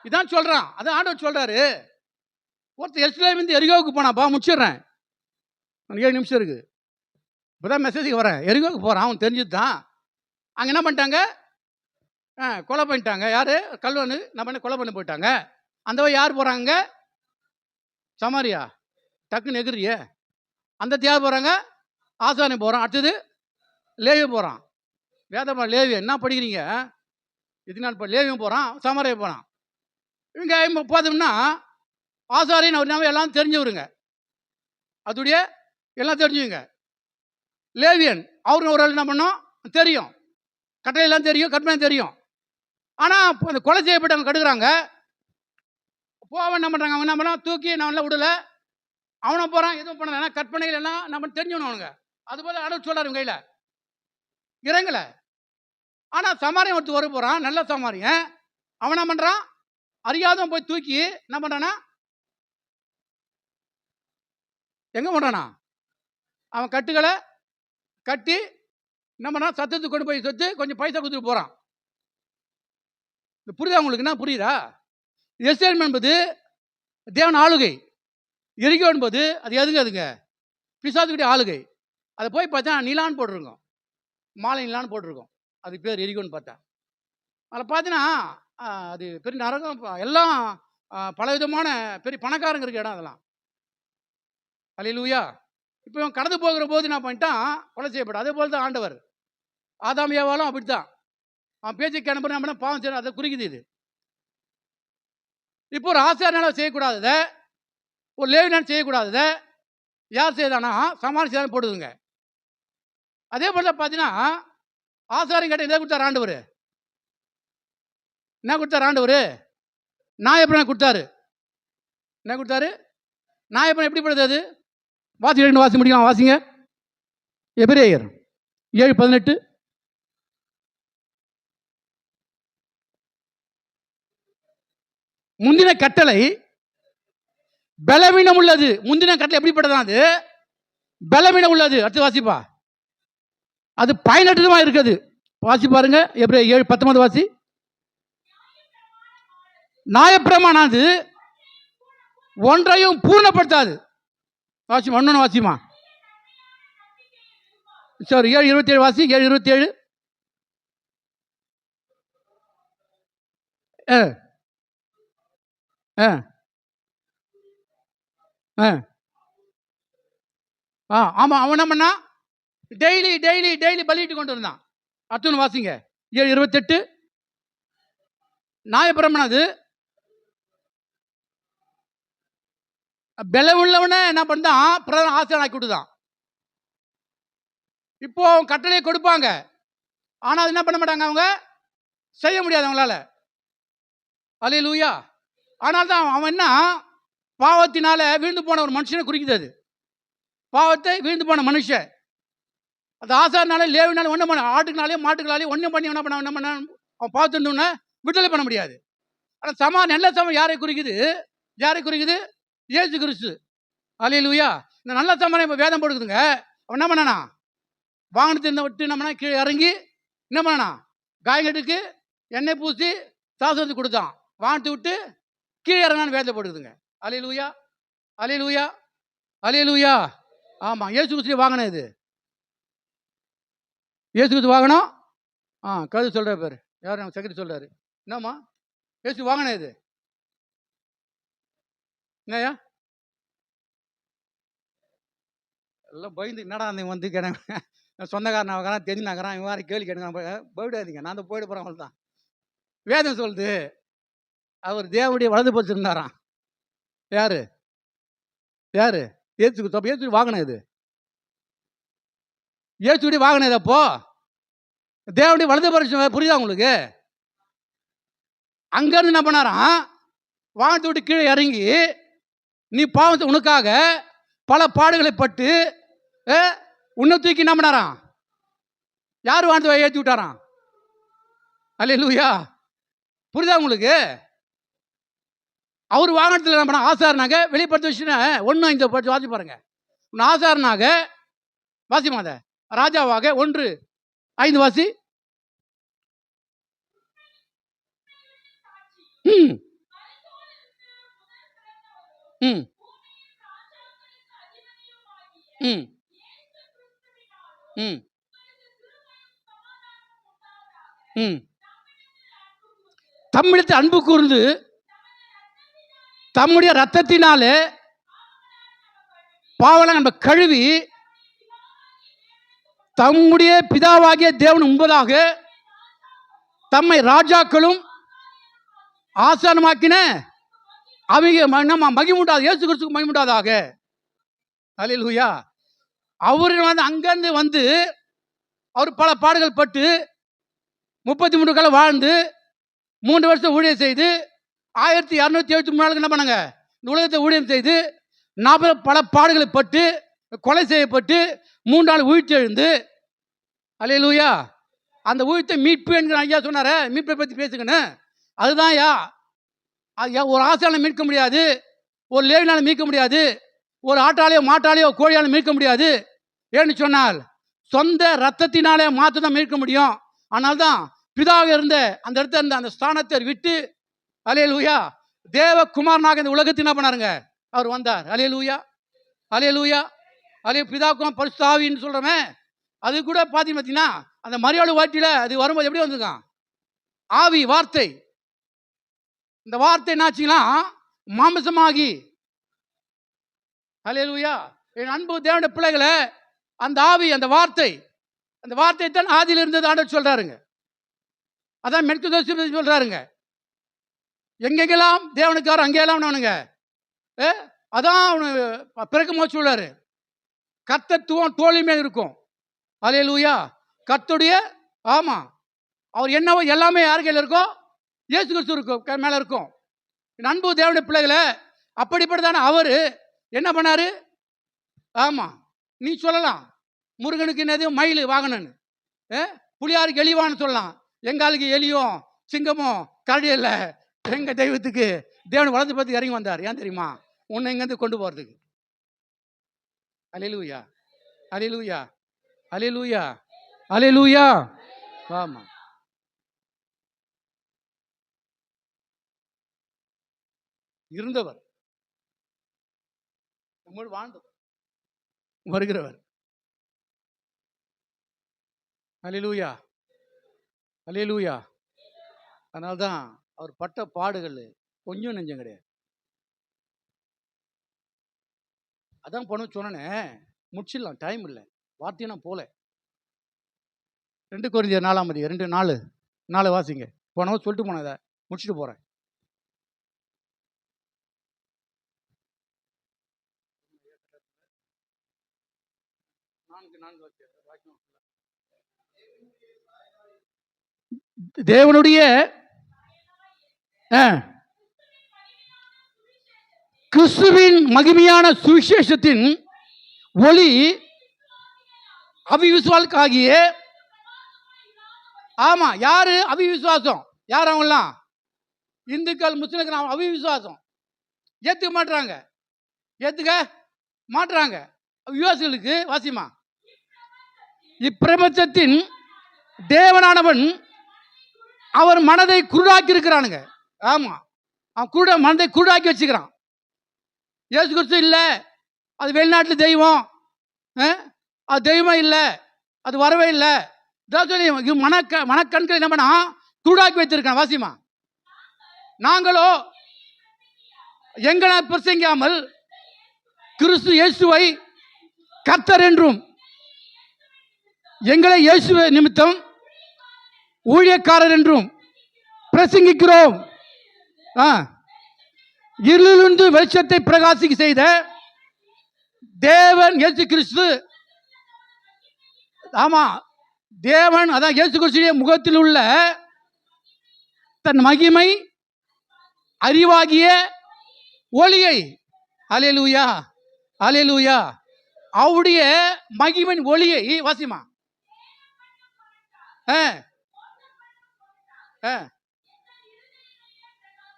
இதான் சொல்றான். அதான் ஆண்டவர் சொல்றாரு. ஒருத்தர் எருசலேமிலிருந்து எரிகோவுக்கு போனாப்பா, முடிச்சிடுறேன், 7 நிமிஷம் இருக்கு, இப்போதான் மெசேஜுக்கு வரேன். எரிகோவுக்கு போகிறான், அவன் தெரிஞ்சது தான். அங்கே என்ன பண்ணிட்டாங்க, கொலை பண்ணிட்டாங்க. யார், கல்வனு என்ன பண்ணி கொலை பண்ணி போயிட்டாங்க. அந்த வழி யார் போகிறாங்க, சமாரியா, டக்குன்னு எகிரியே. அந்த யார் போகிறாங்க, ஆசானி போகிறான். அடுத்தது லேவி போகிறான். வேதமா லேவி என்ன படிக்கிறீங்க, இது நாள் லேவியும் போகிறான், சமாரியா போகிறான். இவங்க பார்த்தோம்னா ஆசாரின்னு அவர் நாம எல்லாம் தெரிஞ்சவருங்க, அதுடைய எல்லாம் தெரிஞ்சுங்க. லேவியன் அவருக்கு ஒரு என்ன பண்ணோம் தெரியும், கட்டளையெல்லாம் தெரியும், கற்பனை தெரியும். ஆனால் அந்த கொலை செய்யப்பட்டவங்க கடுக்குறாங்க. போவன் என்ன பண்ணுறாங்க, அவன் என்ன பண்ணா தூக்கி நான் விடலை, அவனை போகிறான், எதுவும் பண்ணல. ஏன்னா கற்பனைகள் எல்லாம் நம்ம தெரிஞ்சவனு அவனுங்க. அதுபோல் ஆண்டவர் சொல்கிறார் இவங்க கையில் இறங்கலை. ஆனால் சமாரியம் ஒருத்தர் வர போகிறான், நல்ல சமாரியம். அவன் என்ன பண்ணுறான், அறியாதவன் போய் தூக்கி என்ன பண்ணுறானா, எங்கே பண்ணுறானா, அவன் கட்டுகளை கட்டி என்ன பண்ணான், சத்தத்துக்கு கொண்டு போய் சொத்து கொஞ்சம் பைசா கொடுத்துட்டு போகிறான். புரியுதா உங்களுக்கு, என்ன புரியுதா? எருசலேம் என்பது தேவன் ஆளுகை, எரிகோ என்பது அது அதுங்க பிசாசுக்கிட்டே ஆளுகை. அதை போய் பார்த்தா நிலான்னு போட்டிருக்கோம், மாலை நிலான்னு போட்டிருக்கோம், அது பேர் எரிகோன்னு பார்த்தா. அதில் பார்த்தீங்கன்னா அது பெரிய நரகம், எல்லாம் பலவிதமான பெரிய பணக்காரங்க இருக்க இடம் அதெல்லாம். அல்லேலூயா. இப்போ இவன் கடந்து போகிற போது என்ன பண்ணிட்டான், கொலை செய்யப்படும். அதே போல் தான் ஆண்டவர் ஆதாம் ஏவாளும் அப்படித்தான். அவன் பேச்சு கிளம்புற நம்ம பாவம் செய்யணும், அதை குறிக்குது இது. இப்போ ஒரு ஆசாரியனால செய்யக்கூடாதத, ஒரு லேவியனால செய்யக்கூடாதத யார் செய்தானா, சமாளி செய்தான் போடுதுங்க. அதே போல் பார்த்தீங்கன்னா ஆசாரியம் கேட்ட இதை கொடுத்தாரு ஆண்டவர். என்ன கொடுத்தாரு ஆண்டவர், நாயப்பனை கொடுத்தாரு. என்ன கொடுத்தாரு, நாயப்பன் எப்படி படுது, வாசி வாசி முடியும், வாசிங்க. எபிரேயர் 7:18. முந்தின கட்டளை பலவீனம் உள்ளது. முந்தின கட்டளை எப்படிப்பட்டதான், அது பலவீனம் உள்ளது. அடுத்து வாசிப்பா, அது பயனற்றதுமா இருக்குது. வாசி பாருங்க, எபிரேயர் 7:19 வாசி. நியாயப்பிரமாணம் ஒன்றையும் பூர்ணப்படுத்தாது. வாசிமா, ஒன்னு வாசிமா. சாரி, 7:27 வாசி. 7:27. ஆமா, அவன் என்ன பண்ணா, டெய்லி டெய்லி டெய்லி பலிட்டு கொண்டு இருந்தான். அடுத்து வாசிங்க 7:28. நியாயப்பிரமாணம் அது பலவுள்ளவனை என்ன பண்ணான், பிரதான ஆசிரியர் ஆக்கி விட்டுதான். இப்போ கட்டளையை கொடுப்பாங்க, ஆனால் அது என்ன பண்ண மாட்டாங்க, அவங்க செய்ய முடியாது அவங்களால. அல்லேலூயா. ஆனால் தான் அவன் என்ன, பாவத்தினால வீழ்ந்து போன ஒரு மனுஷனை குறிக்குது. அது பாவத்தை வீழ்ந்து போன மனுஷன். அது ஆசாரனால லேவினால ஒன்றும் பண்ண, ஆட்டுக்குனாலே மாட்டுக்களாலே ஒன்றும் பண்ணி என்ன பண்ண அவன் பாவத்திருந்தோன்னு விடுதலை பண்ண முடியாது. ஆனால் நல்ல சமம் யாரை குறிக்குது, யாரை குறிக்குது, இயேசு கிறிஸ்து. அல்லேலூயா. இந்த நல்ல சமரம் இப்போ வேதம் போடுக்குதுங்க. அவன் என்ன பண்ணனா, வாகனத்தை இருந்த விட்டு என்ன பண்ணா, கீழே இறங்கி என்ன பண்ணனா, காய்கட்டுக்கு எண்ணெய் பூசி சாசனத்துக்கு கொடுத்தான். வாகனத்தை விட்டு கீழே இறங்கான்னு வேதத்தை போடுக்குதுங்க. அல்லேலூயா, அல்லேலூயா, அல்லேலூயா. ஆமாம், இயேசு கிறிஸ்து வாகனம் இது, இயேசு கிறிஸ்து வாகனம். கருது சொல்கிற பேர் யார், நம்ம செக்ரட்டரி சொல்கிறாரு. என்னம்மா இயேசு வாகனம் இது, என்னையா எல்லாம் பயந்து என்னடா அந்த வந்து கேட்டாங்க, சொந்தக்காரன் ஆகிறான், தெரிஞ்சு நகரான், இவன் மாதிரி கேள்வி கேட்டுங்க, போயிடாதீங்க, நான் தான் போயிட்டு போகிறேன். அவள் தான் வேதம் சொல்லுது, அவர் தேவனுடைய வலது பட்சம் இருந்தாராம். யாரு யாரு, ஏசு வாகனம் இது. இயேசுடைய வாகனம் எதப்போ தேவனுடைய வலது பரிசு. புரியுதா உங்களுக்கு? அங்கேருந்து என்ன பண்ணாராம், வானத்தை விட்டு கீழே இறங்கி நீ பாவத்தை உனக்காக பல பாடுகளை பட்டு உன்னை தூக்கி என்ன பண்ணாராம், யார் வானத்தை ஏற்றி விட்டாராம்? அல்லேலூயா. புரியுதா உங்களுக்கு? அவர் வாகனத்தில் என்ன பண்ண ஆசாரனாக வெளிப்படுத்த வச்சுன்னா 1:5 வாசி பாருங்க. ஆசாரனாக வாசிமாத ராஜாவாக 1:5 வாசி. ம் ம் ம் ம் ம் தம்மிடத்தில் அன்பு கூர்ந்து தம்முடைய ரத்தத்தினாலே பாவலாம் நம்ம கழுவி தம்முடைய பிதாவாகிய தேவன் முன்பதாக தம்மை ராஜாக்களும் ஆசானமாக்கின அவங்க நம்ம மகிமுண்டாது, இயேசு கிறிஸ்துவுக்கு மகிமுண்டாதாக. அல்லேலூயா. அவர் அங்கேருந்து வந்து அவர் பல பாடுகள் பட்டு 33 காலம் வாழ்ந்து 3 வருஷம் ஊழியம் செய்து 1273 நாளுக்கு என்ன பண்ணாங்க, இந்த உலகத்தை ஊழியம் செய்து 40 பல பாடுகளை பட்டு கொலை செய்யப்பட்டு 3 நாள் உயிர்த்தெழுந்து. அல்லேலூயா. அந்த உயிர்த்தை மீட்பு என்கிற ஐயா சொன்னார, மீட்பை பற்றி பேசுங்கன்னு. அதுதான் ஐயா. ஒரு ஆசானை மீட்க முடியாது, ஒரு லேவினால மீட்க முடியாது, ஒரு ஆட்டாலையோ மாட்டாலையோ கோழியால மீட்க முடியாது. ஏன்னு சொன்னால் சொந்த ரத்தத்தினாலே மாற்றம் தான் மீட்க முடியும். ஆனால் தான் பிதாக இருந்த அந்த இடத்துல இருந்த அந்த ஸ்தானத்தை விட்டு அல்லேலூயா தேவகுமாரனாக இந்த உலகத்தில் என்ன பண்ணாருங்க, அவர் வந்தார். அல்லேலூயா அல்லேலூயா. பிதாக்கும் பரிசுத்த ஆவின்னு சொல்கிறோமே, அது கூட பார்த்தீங்கன்னா அந்த மரியாதை வாட்டியில் அது வரும்போது எப்படி வந்துருக்கான், ஆவி வார்த்தை. இந்த வார்த்தை என்னாச்சுங்களா, மாம்சமாகி. அல்லேலூயா. என் அன்பு தேவனுடைய பிள்ளைகளை, அந்த ஆவி அந்த வார்த்தை தான் ஆதியில் இருந்தது ஆண்டவர் சொல்றாருங்க. அதான் மெல்கிசேதேக்கு சொல்றாருங்க, எங்கெங்கெல்லாம் தேவனுக்காரர் அங்கெல்லாம் அவனுங்க அதான் அவனு பிறக்குமோ சொல்றாரு. கர்த்தத்துவம் தோழி மேல் இருக்கும். அல்லேலூயா. கர்த்தருடைய ஆமா அவர் என்னவோ எல்லாமே யார் கையில் இருக்கோ, இயேசு கிறிஸ்து இருக்கும் மேலே இருக்கும். அன்பு தேவனுடைய பிள்ளைகளை, அப்படிப்பட்டதான அவர் என்ன பண்ணாரு, ஆமா நீ சொல்லலாம் முருகனுக்கு என்னது மயில் வாகனன்னு, புளியாருக்கு எலிவான்னு சொல்லலாம். எங்காலுக்கு எலியும் சிங்கமும் கரடி இல்லை, எங்க தெய்வத்துக்கு தேவன் வளர்ந்து பார்த்து இறங்கி வந்தார். ஏன் தெரியுமா, உன்னை இங்கேருந்து கொண்டு போறதுக்கு. அல்லேலூயா அல்லேலூயா அல்லேலூயா அல்லேலூயா. ஆமா இருந்தவர் நம்ம வாழ்ந்தவர் வருகிறவர். அல்லேலூயா அல்லேலூயா. அதனால்தான் அவர் பட்ட பாடுகள் கொஞ்சம் நெஞ்சம் கிடையாது. அதான் போன சொன்னே, முடிச்சிடலாம், டைம் இல்லை, வார்த்தையும் நான் போல. 2 கொரிந்தியர் 4:2-4 வாசிங்க. போனவ சொல்லிட்டு போனதை முடிச்சுட்டு போறேன். தேவனுடைய கிறிஸ்துவின் மகிமையான சுவிசேஷத்தின் ஒளி அவிவிசுவாசாகிய. ஆமா யாரு அவிவிசுவாசம், யார் அவங்களாம் இந்துக்கள் முஸ்லிம்கள் அவிவிசுவாசம் ஏத்துக்க மாட்டுறாங்க. விசுவாசிகளுக்கு வாசிமா, இப்பிரபஞ்சத்தின் தேவனானவன் அவர் மனதை குருடாக்கி இருக்கிறானுங்க. ஆமா அவன் மனதை குருடாக்கி வச்சுக்கிறான். இயேசு கிறிஸ்து இல்லை, அது வெளிநாட்டில் தெய்வம், அது தெய்வம் இல்லை, அது வரவே இல்லை. மனக்கண்கள் என்ன பண்ணா குருடாக்கி வைத்திருக்கான். வாசிமா, நாங்களோ எங்களை பிரசங்கியாமல் கிறிஸ்து இயேசுவை கர்த்தர் என்றும் எங்களை இயேசு நிமித்தம் ஊழியக்காரர் என்றும் பிரசங்கிக்கிறோம். இருளிலிருந்து வெளிச்சத்தை பிரகாசிக்க செய்த தேவன் இயேசு கிறிஸ்து ஆமா, தேவன் அதான் இயேசு கிறிஸ்துவின் முகத்தில் உள்ள தன் மகிமை அறிவாகிய ஒளியை, அல்லேலூயா அல்லேலூயா, அவருடைய மகிமையின் ஒளியை வாசிமா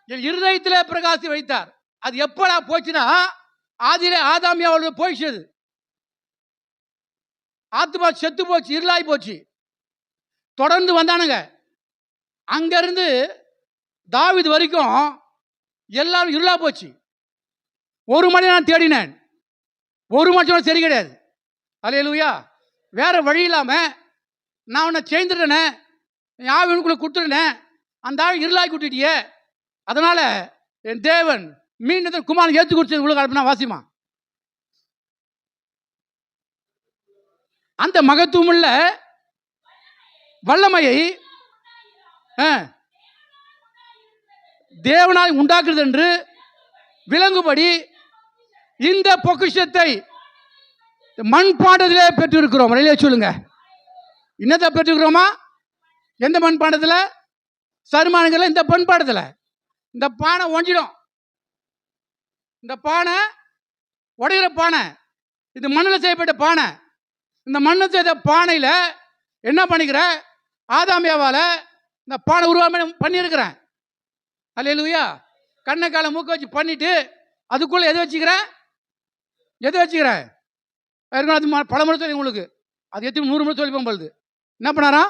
என் இருதயத்தில் பிரகாசி வைத்தார். அது எப்படா போச்சுன்னா, ஆதியிலே ஆதாமியா அவளுக்கு போயிடுச்சு. ஆத்மா செத்து போச்சு, இருளாய் போச்சு. தொடர்ந்து வந்தானுங்க. அங்கிருந்து தாவீது வரைக்கும் எல்லாரும் இருளா போச்சு. ஒரு மணி நான் தேடினேன், ஒரு மனுஷன் சரி கிடையாது. அல்லேலூயா. வேற வழி இல்லாம நான் உன்னை சேர்ந்துட்டேனே, ஆவினுக்குள்ள கொடுத்துட்டேன், அந்த ஆவி இருளாய் கூட்டிட்டியே, அதனால என் தேவன் மீண்டும் குமாரன் ஏற்று கொடுத்து உள்ள அனுப்பினா. வாசிமா, அந்த மகத்துவமுள்ள வல்லமையை தேவனாய் உண்டாக்குறது என்று விளங்கும்படி இந்த பொக்கிஷத்தை மண்பாண்டத்திலே பெற்றிருக்கிறோம். சொல்லுங்க, என்னத்தை பெற்றிருக்கிறோமா? எந்த மண்பாண்டத்தில்? சருமானங்கள். இந்த மண்பாண்டத்தில் இந்த பானை ஒஞ்சிடும். இந்த பானை உடையிற பானை, இது மண்ணில் செய்யப்பட்ட பானை. இந்த மண்ணை செய்த பானையில் என்ன பண்ணிக்கிற? ஆதாமியாவால் இந்த பானை உருவாம பண்ணியிருக்கிறேன். அல்லேலூயா. கண்ணை காலை மூக்க வச்சு பண்ணிட்டு அதுக்குள்ளே எது வச்சுக்கிறேன்? எது வச்சுக்கிறேன்? அது பல முறை சொல்லி உங்களுக்கு, அது எத்தனை 100 முறை சொல்லி போகும்பொழுது என்ன பண்ணாரா?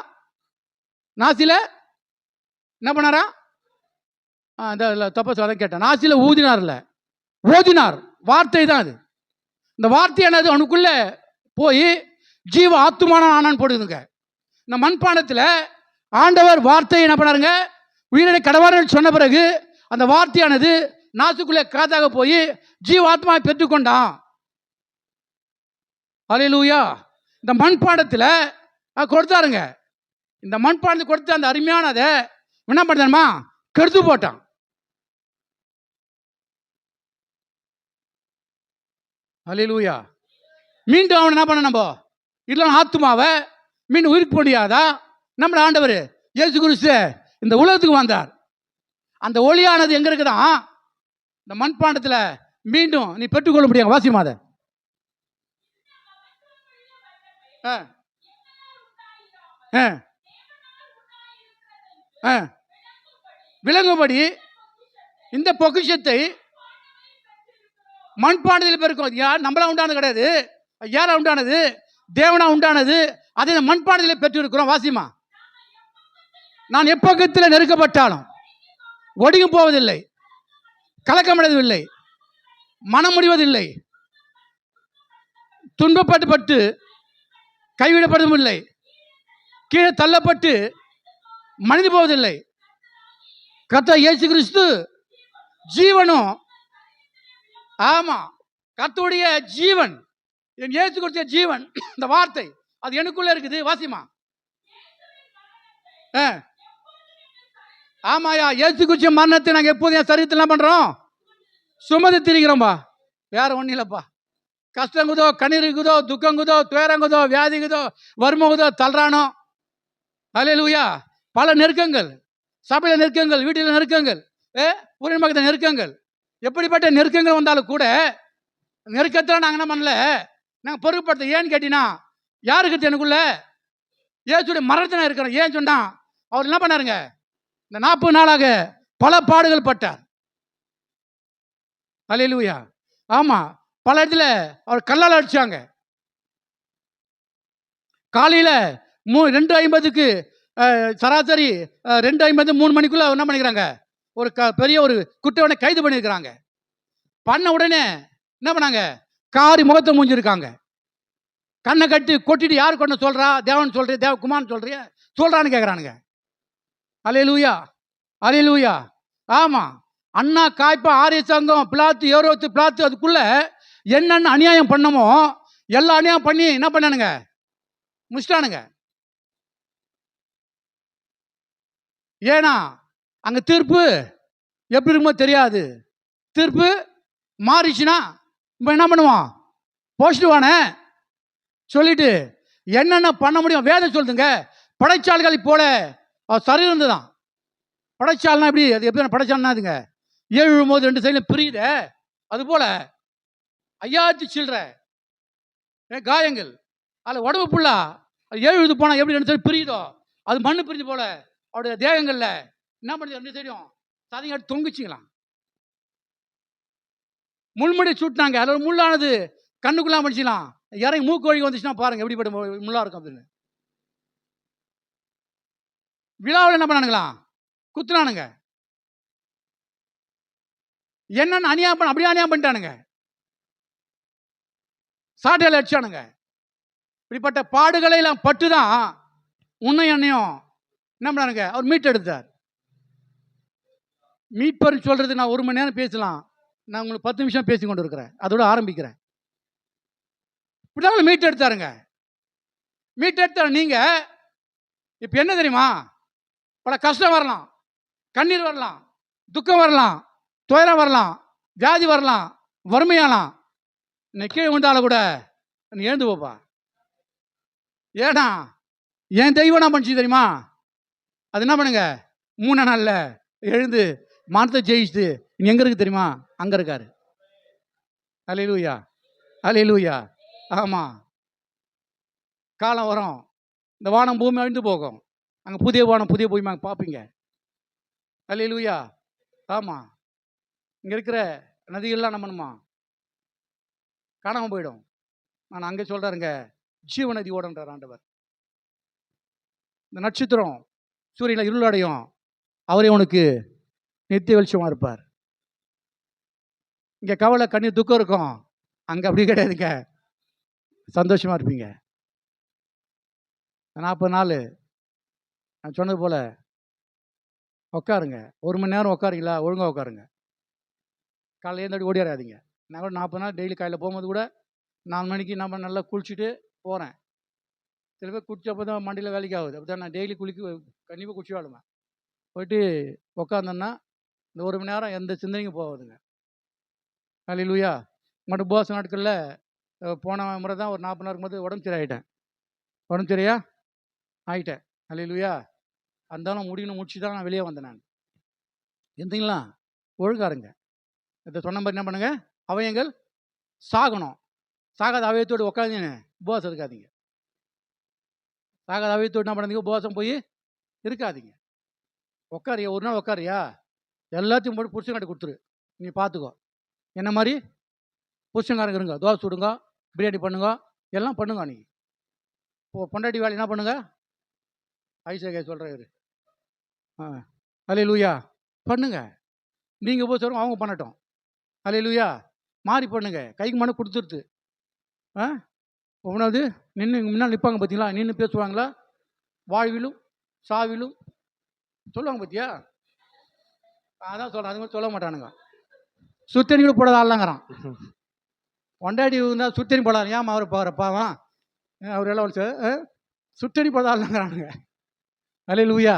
நாசியில் என்ன பண்ணாரா? இந்த தப்ப அதை கேட்டேன். நாசியில் ஊதினார்ல, ஓதினார். வார்த்தை தான் அது. இந்த வார்த்தையானது அவனுக்குள்ள போய் ஜீவ ஆத்துமான ஆனான்னு போடுதுங்க. இந்த மண்பாண்டத்தில் ஆண்டவர் வார்த்தையை என்ன பண்ணாருங்க? உயிரை கடவார்கள் சொன்ன பிறகு அந்த வார்த்தையானது நாசுக்குள்ளே காத்தாக போய் ஜீவ ஆத்மாவை பெற்றுக்கொண்டான். அல்லேலூயா. இந்த மண்பாண்டத்தில் கொடுத்தாருங்க. இந்த மண்பாண்டத்தை கொடுத்து அந்த அருமையானதை என்ன பண்ணாமா? கெடுத்து போட்டான். அல்லேலூயா. மீண்டும் அவன் என்ன பண்ண? நம்ம இல்லை ஆத்மாவை மீண்டும் உயிர்ப்பு முடியாதா? நம்ம ஆண்டவர் இயேசு கிறிஸ்து இந்த உலகத்துக்கு வந்தார். அந்த ஒளியானது எங்க இருக்குதான்? இந்த மண்பாண்டத்தில் மீண்டும் நீ பெற்றுக்கொள்ள முடியாது. வாசிமாத விளங்கும்படி இந்த பொக்கிஷத்தை மண்பாண்டத்தில் பெருக்கும். யார் நம்மளா உண்டானது கிடையாது. யாரா உண்டானது? தேவனா உண்டானது. அதை மண்பாண்டத்தில் பெற்றிருக்கிறோம். வாசிமா, நான் எப்பக்கத்தில் நெருக்கப்பட்டாலும் ஒடுங்கி போவதில்லை, கலக்கமடைவதில்லை, மனம் முடிவதில்லை, துன்பப்பட்டு கைவிடப்படவும் இல்லை, கீழே தள்ளப்பட்டு மனித போவதில்லை. கர்த்தர் இயேசு கிறிஸ்து ஜீவனும், ஆமா, கர்த்தருடைய ஜீவன், என் இயேசு கொடுத்த ஜீவன், இந்த வார்த்தை அது எனக்குள்ள இருக்குது. வாசிமா, ஆமாயா, இயேசு குறிச்ச மரணத்தை நாங்கள் எப்போதும் என் சரீரத்தில் என்ன பண்றோம்? சுமந்து திரிக்கிறோம்பா. வேற ஒன்றும் இல்லைப்பா. கஷ்டங்குதோ, கண்ணீருக்குதோ, துக்கங்குதோ, துயரங்குதோ, வியாதிக்குதோ, வறுமகுதோ, தள்ளுறானோ. அல்லேலூயா. பல நெருக்கங்கள், சபையில் நெருக்கங்கள், வீட்டில் நெருக்கங்கள், ஊரின் பக்கத்தில் நெருக்கங்கள், எப்படிப்பட்ட நெருக்கங்கள் வந்தாலும் கூட நெருக்கத்தில் நாங்கள் என்ன பண்ணல, நாங்கள் பொறுப்படுத்த. ஏன்னு கேட்டீங்கன்னா, யாருக்கு எனக்குள்ள இயேசுடைய மரணத்தை நான் இருக்கிறோம். ஏன் சொன்னா, அவர் என்ன பண்ணாருங்க? இந்த 40 நாளாக பல பாடுகள் பட்டார். அல்லேலூயா. ஆமா, பல இடத்துல அவர் கல்லால் அடிச்சாங்க. காலையில் 2:50க்கு சராசரி 2:50 3 மணிக்குள்ள என்ன பண்ணிக்கிறாங்க? ஒரு பெரிய ஒரு குற்றவனை கைது பண்ணியிருக்கிறாங்க. பண்ண உடனே என்ன பண்ணாங்க? காரி முகத்தை மூஞ்சிருக்காங்க. கண்ணை கட்டி கொட்டிட்டு யார் கொண்டு சொல்றா? தேவன் சொல்றிய, தேவகுமார்னு சொல்றிய, சொல்றான்னு கேட்குறானுங்க. அல்லேலூயா அல்லேலூயா. ஆமா, அண்ணா காய்ப்பா ஆரிய சங்கம் பிளாத்து ஏரோத்து பிளாத்து அதுக்குள்ள என்னென்ன அநியாயம் பண்ணமோ எல்லா அநியாயம் பண்ணி என்ன பண்ணானுங்க? முடிச்சிட்டானுங்க. ஏன்னா அங்க தீர்ப்பு எப்படி இருக்குமோ தெரியாது. தீர்ப்பு மாறிச்சுன்னா இப்போ என்ன பண்ணுவான்? போஸ்ட்டுவானே சொல்லிட்டு என்னென்ன பண்ண முடியும் வேதம் சொல்லுதுங்க. படைச்சாள்களை போல சரீரம் இருந்துதான். படைச்சால்னா எப்படி? அது எப்படி படைச்சால்னா அதுங்க 7 விழும்போது 2 சைடில் பிரியுத, அது போல 5000 சில்லற காயங்கள். அதில் உடம்பு ஃபுல்லா 7 இது போனால் எப்படி 2 சைடு பிரியுதோ, அது மண்ணு பிரிஞ்சு போல அவருடைய தேகங்களில் என்ன பண்ணுது? 2 சைடும் சதைங்க தொங்குச்சிங்களாம். முள்முடி சூட்டினாங்க. அதில் முள்ளானது கண்ணுக்குள்ளாம் பண்ணிச்சிக்கலாம். இறங்கி மூக்கு வழி வந்துச்சுன்னா பாருங்க எப்படிப்பட்ட முள்ளா இருக்கும் அப்படின்னு. விழாவில் என்ன பண்ணானுங்களாம்? குத்துனானுங்க. என்னன்னு அநியாயம் பண்ண அப்படியே அநியாயம் பண்ணிட்டானுங்க. சாட்டையில் அடிச்சானுங்க. இப்படிப்பட்ட பாடுகளை எல்லாம் பட்டுதான் உன்னை என்னையும் என்ன பண்ணானுங்க? அவர் மீட் எடுத்தார். மீட்பர் சொல்றது நான் 1 மணி நேரம் பேசலாம். நான் உங்களுக்கு 10 நிமிஷம் பேசி கொண்டு இருக்கிறேன். அதோட ஆரம்பிக்கிறேன். இப்படிதான் மீட் எடுத்தாருங்க. மீட் எடுத்தாரு. நீங்க இப்ப என்ன தெரியுமா? பல கஷ்டம் வரலாம், கண்ணீர் வரலாம், துக்கம் வரலாம், துயரம் வரலாம், வியாதி வரலாம், வறுமையாலாம். இன்னைக்கு கீழே விழுந்தாலும் கூட நீ எழுந்து போப்பா. ஏன்னா என் தெய்வம் என்ன பண்ணிச்சு தெரியுமா? அது என்ன பண்ணுங்க? 3 நாள்ல எழுந்து மனத்தை ஜெயிச்சுட்டு நீ எங்க இருக்கு தெரியுமா? அங்க இருக்காரு. அல்லேலூயா, அல்லேலூயா. ஆமா, காலம் வரும், இந்த வானம் பூமி அழிந்து போகும். அங்கே புதிய வானம் புதிய பூமி அங்கே பார்ப்பீங்க. அல்லேலூயா. ஆமா, இங்கே இருக்கிற நதிகள்லாம் என்ன பண்ணுமா? காணாமல் போயிடும். நான் அங்கே சொல்கிறாருங்க, ஜீவ நதி ஓடன்றார் ஆண்டவர். இந்த நட்சத்திரம் சூரியனில் இருளடையும், அவரே உனக்கு நித்திய வெளிச்சமாக இருப்பார். இங்கே கவலை கண்ணீர் துக்கம் இருக்கும், அங்கே அப்படி கிடையாதுங்க, சந்தோஷமாக இருப்பீங்க. 40 நாள் நான் சொன்னது போல் உட்காருங்க. 1 மணி நேரம் உட்காருங்களா? ஒழுங்காக உட்காருங்க. காலையில் எழுந்தாடி ஓடியாராதீங்க. நான் கூட 40 நாள் டெய்லி காலையில் போகும்போது கூட 4 மணிக்கு நம்ம நல்லா குளிச்சுட்டு போகிறேன். சில பேர் குடிச்சப்போ தான் மண்டியில் வேலைக்கு ஆகுது. அப்படி தான் நான் டெய்லி கண்டிப்பாக குடிச்சு வாழுவேன். போயிட்டு உட்காந்தோன்னா இந்த 1 மணி நேரம் எந்த சிந்தனைக்கும் போகாதுங்க. அல்லேலூயா. மட்டும் உபவாச நாட்களில் போன முறை தான் ஒரு 40 நாள் இருக்கும்போது உடம்பு சரி ஆகிட்டேன். உடம்பு சரியா ஆகிட்டேன். அல்லேலூயா. அந்தாலும் முடிச்சு தான் நான் வெளியே வந்தேன். நான் எந்தீங்களா ஒழுங்காருங்க. இதை சொன்ன மாதிரி என்ன பண்ணுங்க? அவயங்கள் சாகணும். சாகாத அவயத்தோடு உட்காந்து உபவாசம் இருக்காதீங்க. சாகாத அவயத்தோடு என்ன பண்ணாதீங்க? உபவாசம் போய் இருக்காதீங்க. உட்காரியா, ஒரு நாள் உட்காரியா, எல்லாத்தையும் போட்டு புருஷங்காட்ட கொடுத்துரு. நீ பார்த்துக்கோ. என்ன மாதிரி புருஷங்காரங்க இருங்க, தோசை சுடுங்க, பிரியாணி பண்ணுங்க, எல்லாம் பண்ணுங்க. நீ பொண்டாட்டி வேலை என்ன பண்ணுங்க? ஐசகே சொல்கிறாரு. அல்லேலூயா. பண்ணுங்க. நீங்கள் போய் சொல்லுங்க, அவங்க பண்ணட்டும். அல்லேலூயா. மாறி பண்ணுங்க. கைக்கு மனு கொடுத்துருது. ஒன்றாவது நின்று முன்னால் நிற்பாங்க பார்த்தீங்களா? நின்று பேசுவாங்களா? வாழ்விலும் சாவிலும் சொல்லுவாங்க பார்த்தியா? அதான் சொல்கிறேன். அது மாதிரி சொல்ல மாட்டானுங்க. சுத்தணி கூட போடாத ஆள்லாங்கிறான். பொண்டாட்டி இருந்தால் சுத்தணி போடாது. ஏன் அவரை பாவம் அவர் எல்லாம் சுத்தணி போடாத ஆள்லாங்கிறானுங்க. அல்லேலூயா.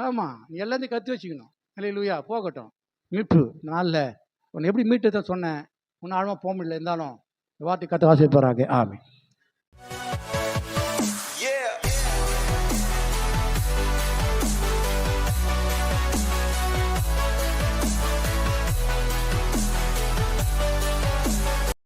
ஆமாம், நீ எல்லாத்தையும் கற்று வச்சுக்கணும். அல்லேலூயா. போகட்டும். மீட்பு நாளில் உன்னை எப்படி மீட்டு தான் சொன்னேன். ஒன்றும் ஆழமாக போக முடியல, இருந்தாலும் வார்த்தை கற்று ஆசைப்படுறாங்க. ஆமாம்.